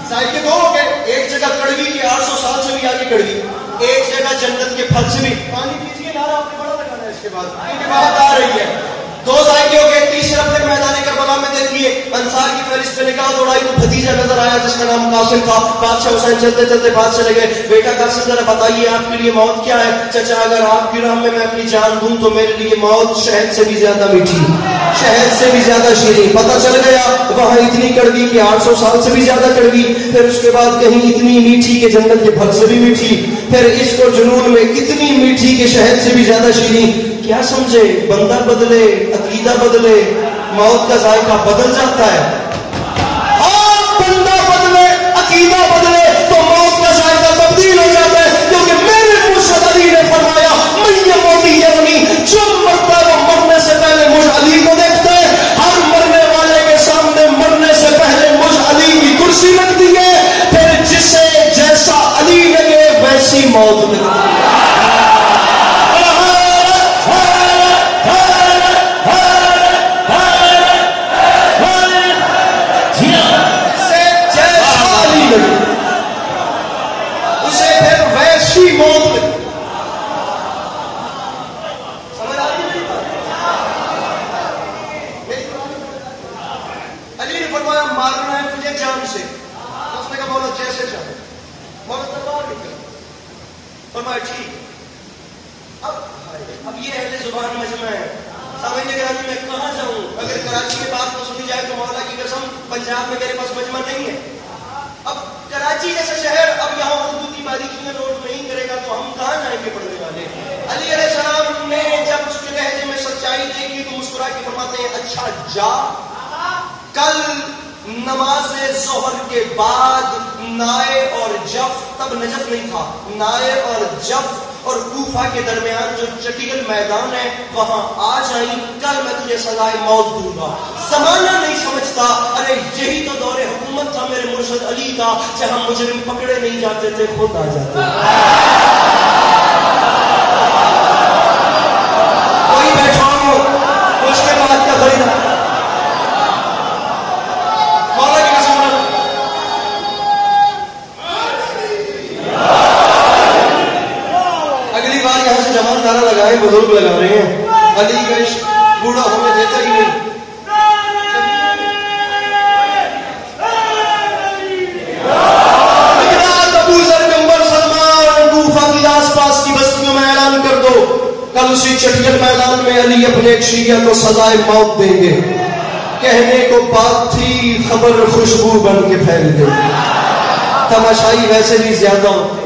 Speaker 1: صاحب کے دو ہو گئے، ایک جگہ کڑوی کی 800 سال سے بھی آگے کڑوی، ایک جگہ جنت کے پھل سے بھی۔ پانی پیجیے، نعرہ آپ نے بڑا لگانا ہے اس کے بعد، کیونکہ بات آ رہی ہے۔ دو ذائقے ہو گئے، تیسرا پھر میدان کربلا میں دیکھ لیے انصار کی فہرست پہ نکاح دوڑائی تو بھتیجا نظر آیا جس کا نام قاسم تھا۔ بادشاہ حسین چلتے چلتے پاس چلے گئے، بیٹا قاسم ذرا بتائیے آپ کے لیے موت کیا ہے؟ چچا اگر آپ کی راہ میں میں اپنی جان دوں تو میرے لیے موت شہد سے بھی زیادہ میٹھی، شہد سے بھی زیادہ شیریں۔ پتہ چل گیا وہاں اتنی کڑوی کہ 800 سال سے بھی زیادہ کڑوی، پھر اس کے بعد کہیں اتنی میٹھی کہ جنت کے پھل سے بھی میٹھی، پھر اس کو جنون میں اتنی میٹھی کہ شہد سے بھی زیادہ شیریں۔ کیا سمجھے؟ بندہ بدلے، عقیدہ بدلے، موت کا ذائقہ بدل جاتا ہے۔ اور بندہ بدلے، عقیدہ بدلے تو موت کا ذائقہ تبدیل ہو جاتا ہے، کیونکہ میرے مرشد علی نے فرمایا میں موتی یعنی جو مرتا ہے وہ مرنے سے پہلے مجھ علی کو دیکھتا ہے، ہر مرنے والے کے سامنے مرنے سے پہلے مجھ علی کی کرسی رکھ دی ہے، پھر جسے جیسا علی لگے ویسی موت لگے۔ اب یہ اہل زبان مجمع ہے، سامنے نگرانی میں کہاں جاؤں؟ اگر کراچی کی بات تو سنی جائے تو مولا کی قسم پنجاب میں میرے پاس مجمع نہیں ہے۔ اب کراچی جیسا شہر اب یہاں اردو کی باریکیاں نوٹ نہیں کرے گا تو ہم کہاں جائیں گے پڑھنے والے؟ علی علیہ السلام نے جب اس کے لہجے میں سچائی دیکھی تو مسکرا کے فرماتے ہیں اچھا جا، کل نماز ظہر کے بعد نائے اور جف، تب نجف نہیں تھا، نائے اور جف اور کوفہ کے درمیان جو چٹیل میدان ہے وہاں آ جائیں، کل میں تجھے سزائے موت دوں گا۔ زمانہ نہیں سمجھتا، ارے یہی تو دور حکومت تھا میرے مرشد علی کا، جہاں مجرم پکڑے نہیں جاتے تھے خود آ جاتے۔ کوئی بیٹھا ہو اس کے بعد کا خریدا نعرہ لگائے، بزرگ لگا رہے ہیں علی کا عشق بوڑھا ہونے دیتا ہی نہیں۔ ابو ذر کمبر سلمان کوفہ کی آس پاس کی بستیوں میں اعلان کر دو کل اسی چٹیل میدان میں علی اپنے ایک شیعہ کو سزائے موت دیں گے۔ کہنے کو بات تھی خبر خوشبو بن کے پھیل گئی۔ تماشائی ویسے بھی زیادہ ہوتے،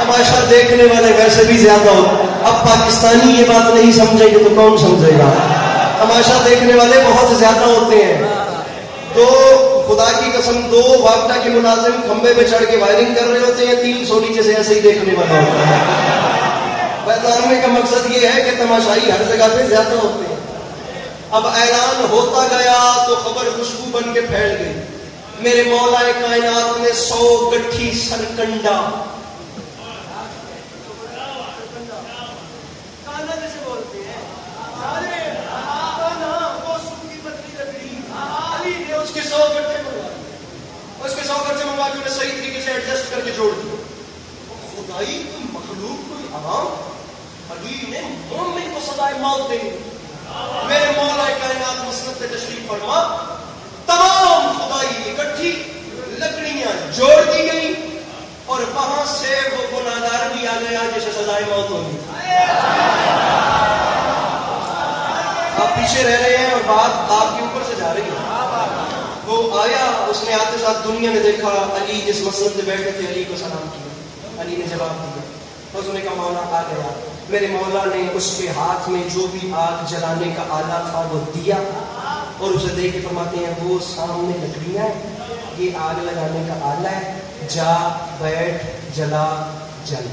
Speaker 1: تماشا دیکھنے والے ویسے بھی زیادہ ہوتے۔ اب پاکستانی یہ بات نہیں سمجھے گے تو کون سمجھے گا؟ تماشا دیکھنے والے بہت زیادہ ہوتے ہیں۔ تو خدا کی قسم دو واپڈا کے ملازم کھمبے پہ چڑھ کے وائرنگ کر رہے ہوتے ہیں، 300 نیچے سے ایسے ہی دیکھنے والا ہوتا ہے۔ بتانے کا مقصد یہ ہے کہ تماشائی ہر جگہ پہ زیادہ ہوتے ہیں۔ اب اعلان ہوتا گیا تو خبر خوشبو بن کے پھیل گئی۔ میرے مولا کائنات نے 100 گٹھی سرکنڈا، صحیح طریقے سے ایڈجسٹ کر کے جوڑ دیا۔ خدائی کوئی مخلوق کوئی عوام، علی نے مومن کو سزائے موت دیں۔ میرے مولا کائنات مسند پہ تشریف فرما، تمام خدائی اکٹھی لکڑیاں جوڑ دی گئی اور وہاں سے وہ گناہگار بھی آ گیا جسے سزائے موت ہوگی۔ آپ پیچھے رہ رہے ہیں اور بات آپ کے اوپر سے جا رہی ہے۔ آیا، اس نے آتے ساتھ دنیا نے دیکھا علی جس مسجد میں بیٹھے تھے، علی کو سلام کیا، علی نے جواب دیا، اور اس نے کہا مولا آ گیا۔ میرے مولا نے اس کے ہاتھ میں جو بھی آگ جلانے کا آلہ تھا وہ دیا، اور اسے دے کے فرماتے ہیں وہ سامنے لکڑیاں ہیں، یہ آگ لگانے کا آلہ ہے، جا بیٹھ جلا جل۔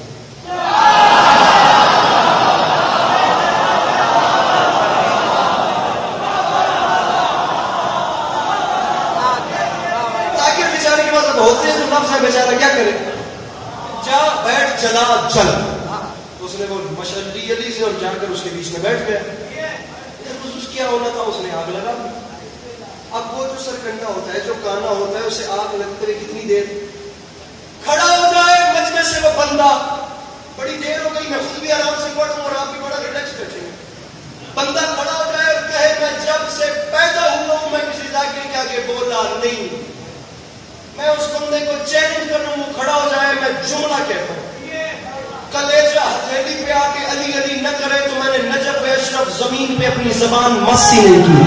Speaker 1: آخر بیچارے کے پاس ہوتے ہیں جو نفس ہے، بیچارہ کیا کرے، جا بیٹھ جلا جل۔ اس نے وہ مشعل لی علی سے اور جا کر اس کے بیچ میں بیٹھ گیا۔ کیا ہونا تھا، اس نے آگ لگا دی۔ اب وہ جو سرکنڈا ہوتا ہے، جو کانا ہوتا ہے، اسے آگ لگتے ہوئے کتنی دیر کھڑا ہو جائے مجلس سے وہ بندہ، بڑی دیر ہو گئی، میں خود بھی آرام سے پڑھوں اور آپ بھی بڑا ریلیکس بیٹھے ہیں، بندہ کھڑا ہو جائے اور کہے میں جب سے پیدا ہوا ہوں میں کسی ذاکر کے آگے بولا نہیں، میں اس بندے کو چیلنج کر رہا ہوں، وہ کھڑا ہو جائے، میں جملہ کہتا ہوں، کلیجہ ہتھیلی پہ آ کے علی علی نہ کرے تو میں نے نجف اشرف زمین پہ اپنی زبان مسی نہیں کی۔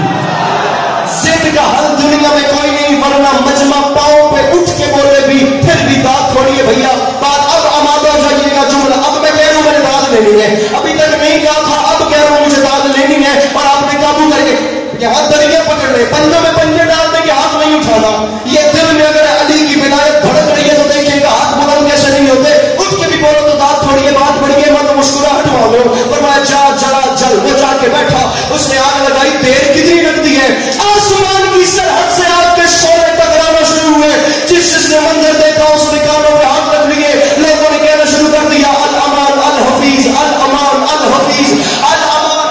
Speaker 1: ضد کا حل دنیا میں کوئی نہیں، ورنہ مجمع پاؤں پہ اٹھ کے بولے بھی پھر بھی داد تھوڑی ہے بھیا، بات اب آمادہ ہو جائیے گا جملہ، اب میں کہہ رہا ہوں میں نے داد لینی ہے، ابھی تک نہیں کہا تھا، اب کہہ رہا ہوں مجھے داد لینی ہے، اور آپ نے قابو کر کے یہاں دریا پکڑ لے، پنجوں میں پنجے ڈال دیں کہ ہاتھ نہیں اٹھانا، یہ دل میں اگر علی کی ولایت بھڑک رہی ہے تو دیکھیے گا ہاتھ بلند کیسے نہیں ہوتے، اٹھ کے بھی بولو تو داد تھوڑی ہے، بات بڑی ہے، مت مسکراہٹ والو، فرمایا جا جلا جل۔ وہ جا کے بیٹھا، اس نے آگ لگائی، دیر کتنی لگتی ہے، آسمان کی سرحد سے آگ کے شعلے ٹکرانا شروع ہوئے، جس نے منظر دیکھا اس نے کانوں پہ ہاتھ رکھ لیے، لوگوں نے کہنا شروع کر دیا الامان الحفیظ الامان الحفیظ الامان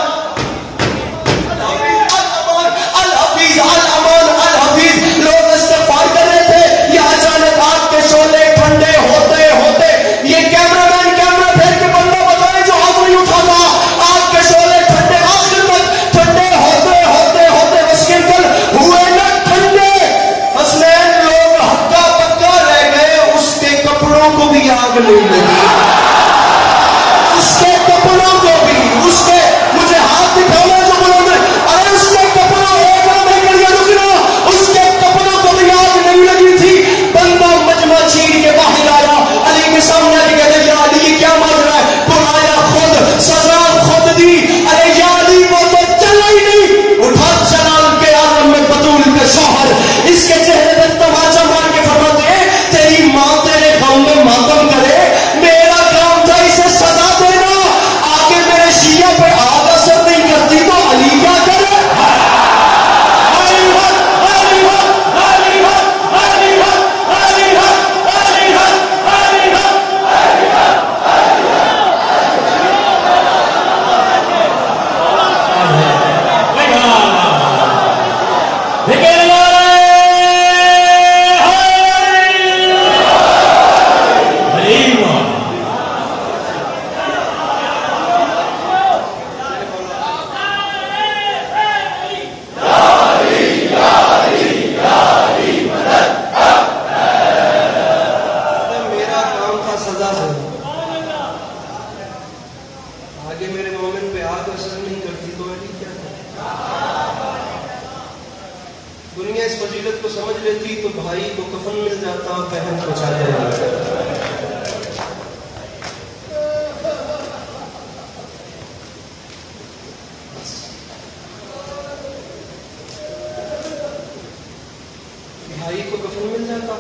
Speaker 1: الحفیظ الامان الحفیظ۔ لوگ استغفار کر رہے تھے، یہ اچانک آگ کے شعلے ٹھنڈے ہوتے ہوتے، یہ کیمرہ مین کیمرہ پھیر کے بندہ بتائے جو ہاتھ نہیں اٹھاتا، آگ کے شعلے ٹھنڈے آخر تک ٹھنڈے ہوتے ہوتے ہوتے مسکن ہوئے نہ ٹھنڈے، حسنین لوگ ہکا پکا رہ گئے، اس کے کپڑوں کو بھی آگ نہیں لگی، اس کے کپڑوں کو بھی، اس کے مجھے ہاتھ دکھانا جو بولے ارے اس کے کپڑوں ایک نہیں کریے رکنا، اس کے کپڑوں کو بھی آگ نہیں لگی تھی۔ بندہ مجمع چیر کے باہر آیا، علی کے سامنے آ کے کہتے یا علی یہ کیا ماجرا ہے، بلایا خود، سزا خود دی، ارے یا علی وہ تو چلا ہی نہیں، اٹھا جلال کے عالم میں بطول کا شوہر، اس کے چہرے پر تماچا مار کے فرماتے ہیں تیری ماں تیرے غم میں ماتم کرے، میرا کام تھا اسے سزا دینا، آگے میرے شیعہ پہ آگ اثر نہیں کرتی تو علی کیا کرے۔ دنیا اس فضیلت کو سمجھ لیتی تو بھائی کو کفن مل جاتا، بہن کو چادر مل جاتا۔ بھائی کو کفن مل جاتا،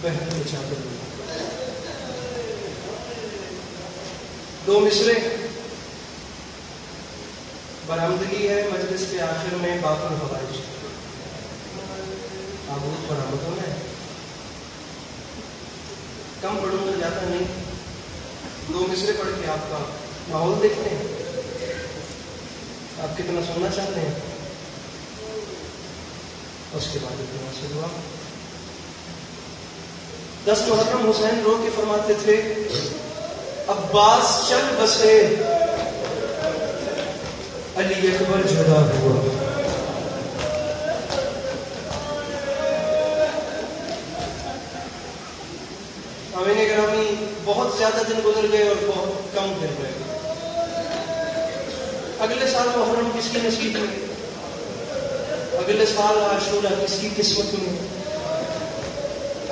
Speaker 1: بہن کو چادر مل جاتا۔ دو مصرے برآمدگی ہے مجلس کے آخر میں، باب الحوائج، تابوت برآمد ہونا ہے، کم پڑھوں گا زیادہ نہیں، دو مصرے پڑھ کے آپ کا ماحول دیکھتے ہیں، آپ کتنا سننا چاہتے ہیں، اس کے بعد اتنا سے دعا۔ 10 محرم حسین رو کے فرماتے تھے عباس چل بسے علی اکبر جدا ہوا۔ امین گرامی بہت زیادہ دن گزر گئے اور بہت کم دن رہ گئے۔ اگلے سال محرم کس کی نصیب میں، اگلے سال عاشورہ کس کی قسمت میں،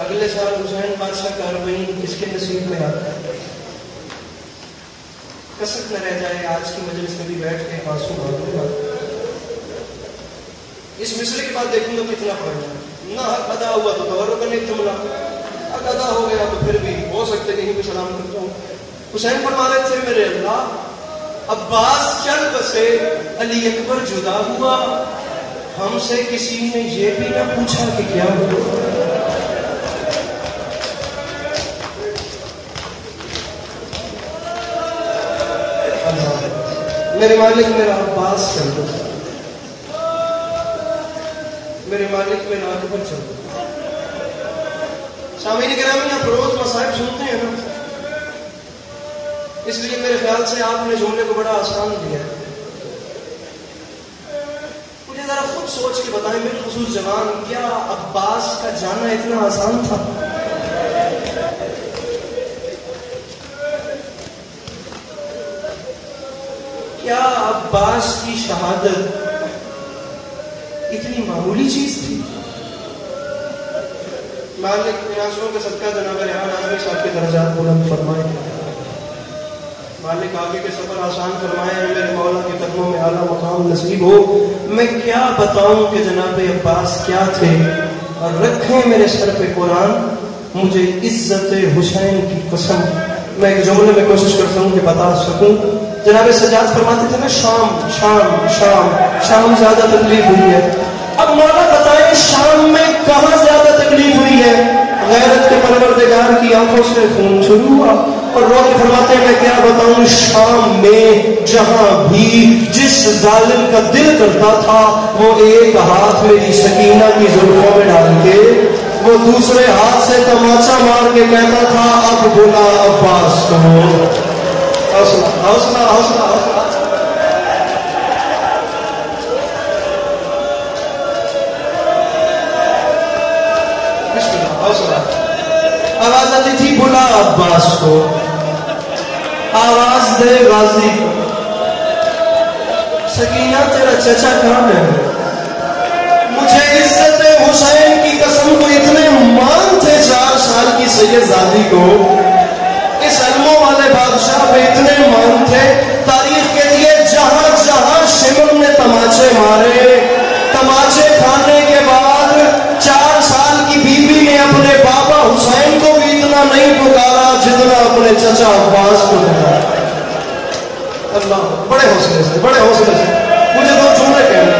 Speaker 1: اگلے سال حسین بادشاہ کا اربعین کس کے نصیب میں آتا ہے. کسک نہ رہ جائے آج کی مجلس میں بھی بیٹھ کے آنسو بہاؤں گا. اس مسئلے کے بعد دیکھوں گا کتنا پڑھنا ہے. نہ حق ادا ہوا تو توبہ کرنے کا جملہ، حق ادا ہو گیا تو پھر بھی ہو سکتے کہیں بھی سلام کرتا ہوں. حسین فرما رہے تھے میرے اللہ عباس چل بسے علی اکبر جدا ہوا، ہم سے کسی نے یہ بھی نہ پوچھا کہ کیا ہوا. میرے مالک میرا عباس چل بسا، میرے مالک میرا اکبر چل بسا. سامعین گرامی آپ روز مصائب سنتے ہیں نا، اس لیے میرے خیال سے آپ نے جملے کو بڑا آسان دیا ہے. مجھے ذرا خود سوچ کے بتائیں بالخصوص جوان، کیا عباس کا جانا اتنا آسان تھا؟ کیا عباس کی شہادت اتنی معمولی چیز تھی؟ مالک عناصروں کے صدقہ جناب ریحان اعظمی صاحب کے درجات بلند فرمائے، مالک آگے کے سفر آسان فرمائے، میرے مولا کے قدموں میں اعلیٰ مقام نصیب ہو. میں کیا بتاؤں کہ جناب عباس کیا تھے، اور رکھیں میرے سر پہ قرآن مجھے عزت حسین کی قسم. میں ایک جملے میں کوشش کرتا ہوں کہ بتا سکوں. جناب سجاد فرماتے تھے نا شام شام شام شام زیادہ تکلیف ہوئی ہے. اب مولا بتائیں شام میں کہاں زیادہ تکلیف ہوئی ہے؟ غیرت کے پروردگار کی آنکھوں سے خون شروع ہوا. اور رو کے فرماتے ہیں میں کیا بتاؤں شام میں جہاں بھی جس ظالم کا دل کرتا تھا وہ ایک ہاتھ میری سکینہ کی زلفوں میں ڈال کے وہ دوسرے ہاتھ سے تماچا مار کے کہتا تھا اب بلا عباس کو. حوصلہ حوصلہ حوصلہ حوصلہ. بسم اللہ حوصلہ. آواز آتی تھی بلا عباس کو، آواز دے غازی کو. سکینہ تیرا چچا کہاں ہے؟ مجھے عزت حسین کی قسم کو اتنے مان تھے 4 سال کی سید زادی کو، اس علموں والے بادشاہ پہ اتنے مان تھے. تاریخ کے لیے جہاں جہاں شمر نے تماچے مارے، تماچے کھانے کے بعد 4 سال کی بیوی نے اپنے بابا حسین کو بھی اتنا نہیں پکارا جتنا اپنے چچا عباس کو پکارا. اللہ بڑے حوصلے سے، بڑے حوصلے سے. مجھے 2 جملے کہنے،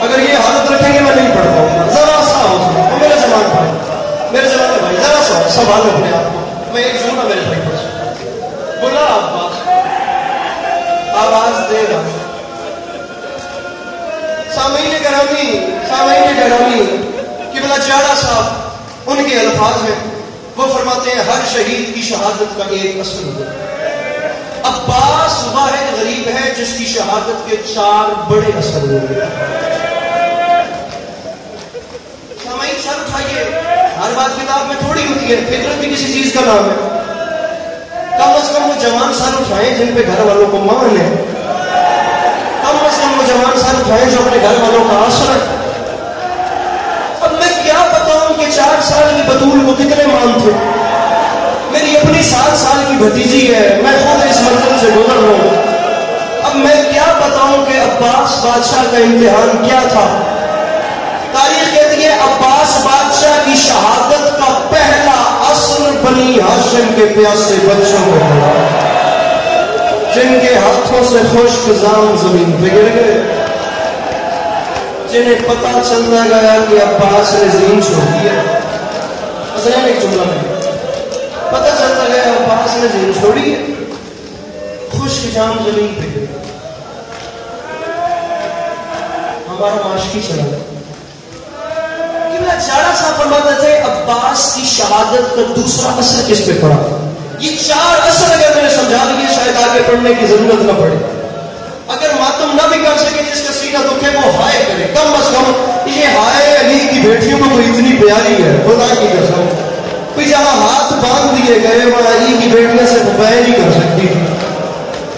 Speaker 1: اگر یہ حالت رکھیں گے میں نہیں پڑھ پاؤں گا. ذرا سا حوصلہ. میرے زمان بھائی، میرے زمان بھائی ذرا سا سنبھالو اپنے آپ کو. میں ایک جملہ میرے بھائی پڑھ بلا عباس آواز دے گا. سامعین گرامی قبلہ جاڑا صاحب ان کے الفاظ ہیں، وہ فرماتے ہیں ہر شہید کی شہادت کا ایک اثر ہوتا ہے. عباس واحد غریب ہے جس کی شہادت کے 4 بڑے اثر ہوئے. سامعین سر اٹھائیے، ہر بات کتاب میں تھوڑی ہوتی ہے، فطرت بھی کسی چیز کا نام ہے. کم از کم وہ جوان سر اٹھائیں جن پہ گھر والوں کو مان ہے، کم از کم وہ جوان سر اٹھائیں جو اپنے گھر والوں کا آسرا ہے. اب میں کیا بتاؤں کہ 4 سال کی بطول کو کتنے مان تھے. میری اپنی 7 سال کی بھتیجی ہے، میں خود اس منزل سے گزر رہا ہوں. اب میں کیا بتاؤں کہ عباس بادشاہ کا امتحان کیا تھا. تاریخ کہتی ہے عباس بادشاہ کی شہادت کا پہلا اثر بنی ہاشم کے پیاسے بچوں کو پڑا جن کے ہاتھوں سے خشک زام زمین پہ گر گئے، جنہیں پتا چلتا گیا کہ عباس نے زین چھوڑ دیا. مثلا ایک جملہ میں پتا چلتا گیا عباس نے زین چھوڑی ہے، خشک جام زمین پہ گر گئے. ہمارا معاشقی چلا گیا. جاڑا صاحب فرماتے تھے عباس کی شہادت کا دوسرا اثر کس پہ پڑا. یہ 4 اثر اگر میں نے سمجھا دیے شاید آگے پڑھنے کی ضرورت نہ پڑے. اگر ماتم نہ بھی کر سکے جس کا سینہ دکھے وہ ہائے کرے. کم از کم یہ ہائے علی کی بیٹیوں کو اتنی پیاری ہے خدا کی قسم. کوئی جہاں ہاتھ باندھ دیے گئے وہاں علی کی بیٹیاں سے بے نہیں کر سکتی تھی.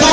Speaker 1: 2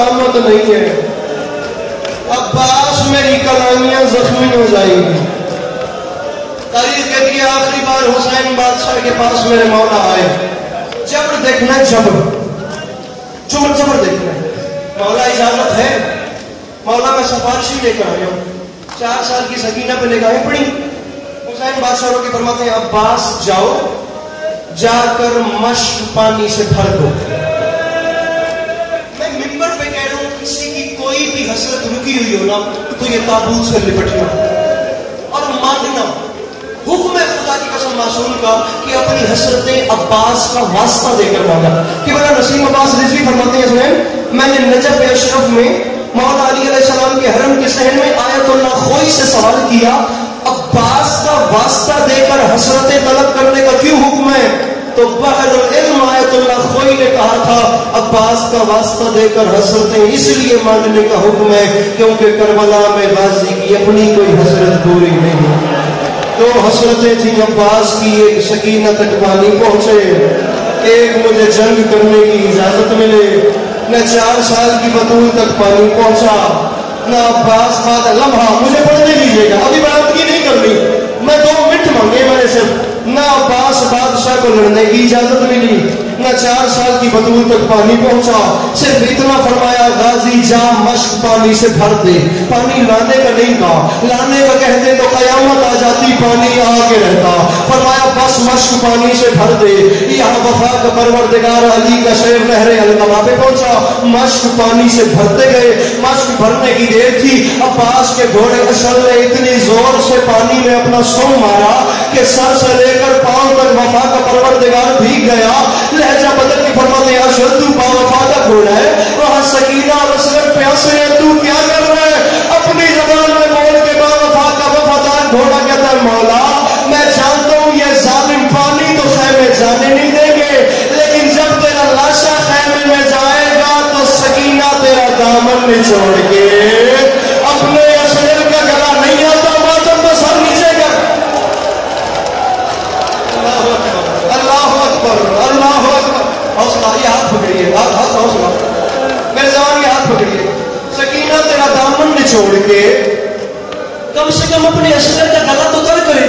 Speaker 1: علامت نہیں ہے. عباس میری کلائیاں زخمی ہو جائیں گی. تاریخ کہتی ہے آخری بار حسین بادشاہ کے پاس میرے مولا آئے. جبر دیکھنا ہے, جبر دیکھنا ہے. مولا اجازت ہے؟ مولا میں سفارشی لے کر آیا ہوں. 4 سال کی سکینہ پہ نگاہیں پڑی. حسین بادشاہ روکے فرماتے ہیں عباس جاؤ, جا کر مشک پانی سے بھر دو. میں منبر پہ کہہ رہا ہوں کسی کی کوئی بھی حسرت رکی ہوئی ہو نا تو یہ تابوت سے لپٹنا اور مانگنا. حکم ہے خدا کی قسم معصوم کا کہ اپنی حسرتیں عباس کا واسطہ دے کر مانگا. کہ بڑا نسیم عباس رضوی فرماتے ہیں حسین میں نے نجف اشرف میں مولا علی علیہ السلام کے حرم کے صحن میں آیت اللہ خوئی سے سوال کیا عباس کا واسطہ دے کر حسرتیں طلب کرنے کا کیوں حکم ہے؟ تو بحر العلم آیت اللہ خوئی نے کہا تھا عباس کا واسطہ دے کر حسرتیں اس لیے مانگنے کا حکم ہے کیونکہ کربلا میں غازی کی اپنی کوئی حسرت پوری نہیں. 2 حسرتیں تھیں عباس کی, ایک سکینہ تک پانی پہنچے, ایک مجھے جنگ کرنے کی اجازت ملے. نہ 4 سال کی بطول تک پانی پہنچا, نہ عباس بات لمحہ مجھے پڑھنے دیجیے گا, ابھی بات کی نہیں کرنی, میں 2 منٹ مانگے میں نے صرف. نہ عباس بادشاہ کو لڑنے کی اجازت ملی, نہ 4 سال کی بطول تک پانی پہنچا. صرف اتنا فرمایا غازی جا مشک پانی سے بھر دے. پانی لانے کا نہیں کہا, لانے کا کہتے تو قیامت آ جاتی, پانی آ کے رہتا. فرمایا بس مشک پانی سے بھر دے. یہاں وفا کا پروردگار علی کا شہر نہر القبا پہ پہنچا, مشک پانی سے بھرتے گئے. مشک بھرنے کی دیر تھی, عباس کے گھوڑے اشل نے اتنی زور سے پانی میں اپنا سو مارا کہ سر سے لے کر پاؤں تک وفا کا پروردگار بھیگ گیا. لہجہ بدل کی فرماتے ہیں شدو با وفا کا گھوڑا ہے, وہاں سکینہ اور اصغر پیاسے ہیں, تو کیا کر رہا ہے؟ اپنی زبان میں بول کے با وفا کا وفادار گھوڑا کہتا ہے مولا میں جانتا ہوں یہ ظالم پانی تو خیمے جانے نہیں دیں گے, لیکن جب تیرا لاشا خیمے میں جائے گا تو سکینہ تیرا دامن نچوڑ کے اپنے اصغر کا گلا نہیں آتا, ماتم تو سر نیچے کر. اللہ اکبر, اللہ اکبر. حوصلہ, یہ ہاتھ پکڑیے, ہاتھ حوصلہ, میرے زبان کے ہاتھ پکڑیے. سکینہ تیرا دامن نچوڑ کے کم سے کم اپنے اصغر کا گلا تو تر کرے.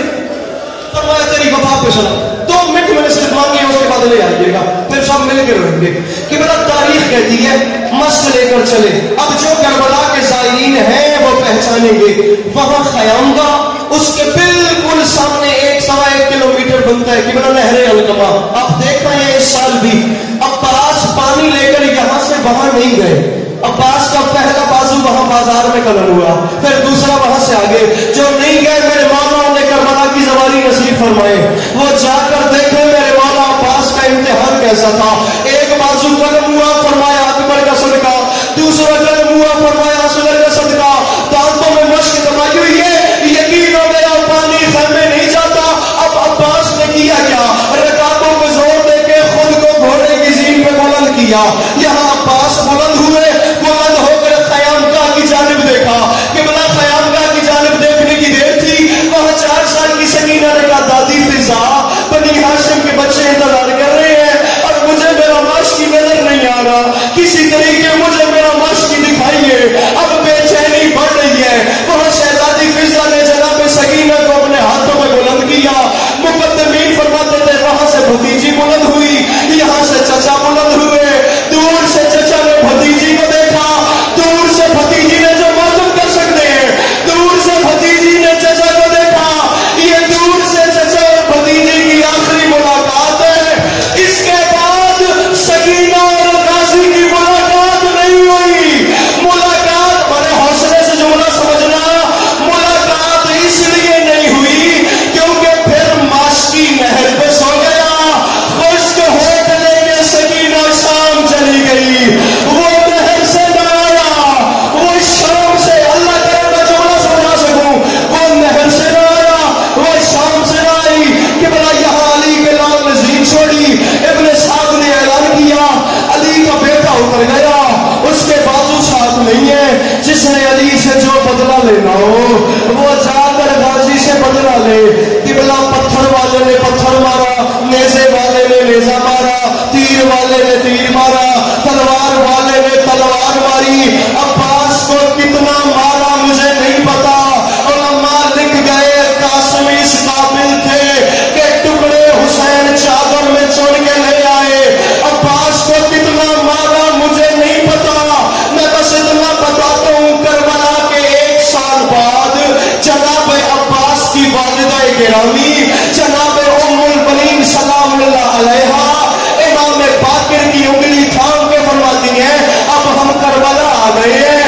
Speaker 1: فرمایا تیری وفا پہ سنا. 2 منٹ میں نے صرف مانگی, اس کے بعد لے آئیے گا, پھر سب مل کے رہیں گے. کہ بڑا تاریخ کہتی ہے مشق لے کر چلے. اب جو کربلا کے زائرین ہیں وہ پہچانیں گے وہاں خیامگاہ اس کے بالکل سامنے 1.25 کلومیٹر بنتا ہے کہ بڑا نہر القبا. آپ دیکھ رہے ہیں اس سال بھی عباس پانی لے کر یہاں سے وہاں نہیں گئے. عباس کا پہلا بازو وہاں بازار میں قلم ہوا, پھر دوسرا وہاں سے آگے. جو نہیں گئے میرے مولا نے کربلا کی زواری نصیب فرمائے, وہ جا کر دیکھے میرے مولا عباس کا امتحان کیسا تھا. ایک بازو قلم ہوا, فرمایا اکبر کا صدقہ, دوسرا قلم ہوا, فرمایا اصغر کا صدقہ. دانتوں میں مشق دمائی ہوئی ہے, یقین ہو گیا پانی خیمے نہیں جاتا. اب عباس نے کیا کیا, رکعتوں پہ زور دے کے خود کو گھوڑے کی زین پہ بلند کیا. یہاں عباس بلند ہوئے, بلند ہو کر خیامگاہ کی جانب دیکھا. کہ بلا خیامگاہ کی جانب دیکھنے کی دیر تھی, وہاں 4 سال کی سکینہ نے کہا دادی فضا بنی ہاشم کے بچے انتظار کر رہے ہیں اور مجھے میرا مشق نظر نہیں آ رہا, کسی طریقے مجھے میرا مشق دکھائیے. اب بے چینی بڑھ رہی ہے. وہاں شہزادی فضا نے جناب سکینہ کو اپنے ہاتھوں میں بلند کیا. مقدمین فرماتے تھے وہاں سے بھتیجی بلند ہوئی, یہاں سے چچا بلند ہوئے. دور سے چچا نے بھتیجی کو دیکھا, دور سے بھتیجی نے جو معلوم کر سکتے ہیں, دور سے بھتیجی نے چچا کو دیکھا. یہ دور سے چچا اور بھتیجی کی آخری ملاقات ہے. اس کے بعد سکینہ اور غازی کی ملاقات نہیں ہوئی. ملاقات بڑے حوصلے سے جملہ سمجھنا, ملاقات اس لیے نہیں ہوئی کیونکہ پھر ماشکی نہر پہ سو گیا. خشک ہوٹ لے کے سکینہ شام چلی گئی. وہ نہر سے نہ آیا, وہ شام سے, اللہ کرے میں جملہ سمجھا سکوں, وہ نہر سے نہ آیا, وہ شام سے نہ آئی. کہ بلا یہاں علی کے نام نے زین چھوڑی. ابن سعد نے اعلان کیا علی کا بیٹا اتر گیا, اس کے بازو ساتھ نہیں ہے. جس نے علی سے جو بدلہ لینا ہو وہ جا کر غازی سے بدلہ لے. کہ بلا پتھر والے نے پتھر مارا, نیزے والے نے نیزہ مارا, تیر والے نے تیر مارا, تلوار والے نے تلوار ماری. گرامی جناب ام البنین سلام اللہ علیہا امام باقر کی انگلی تھام کے فرماتی ہیں اب ہم کربلا آ گئے ہیں،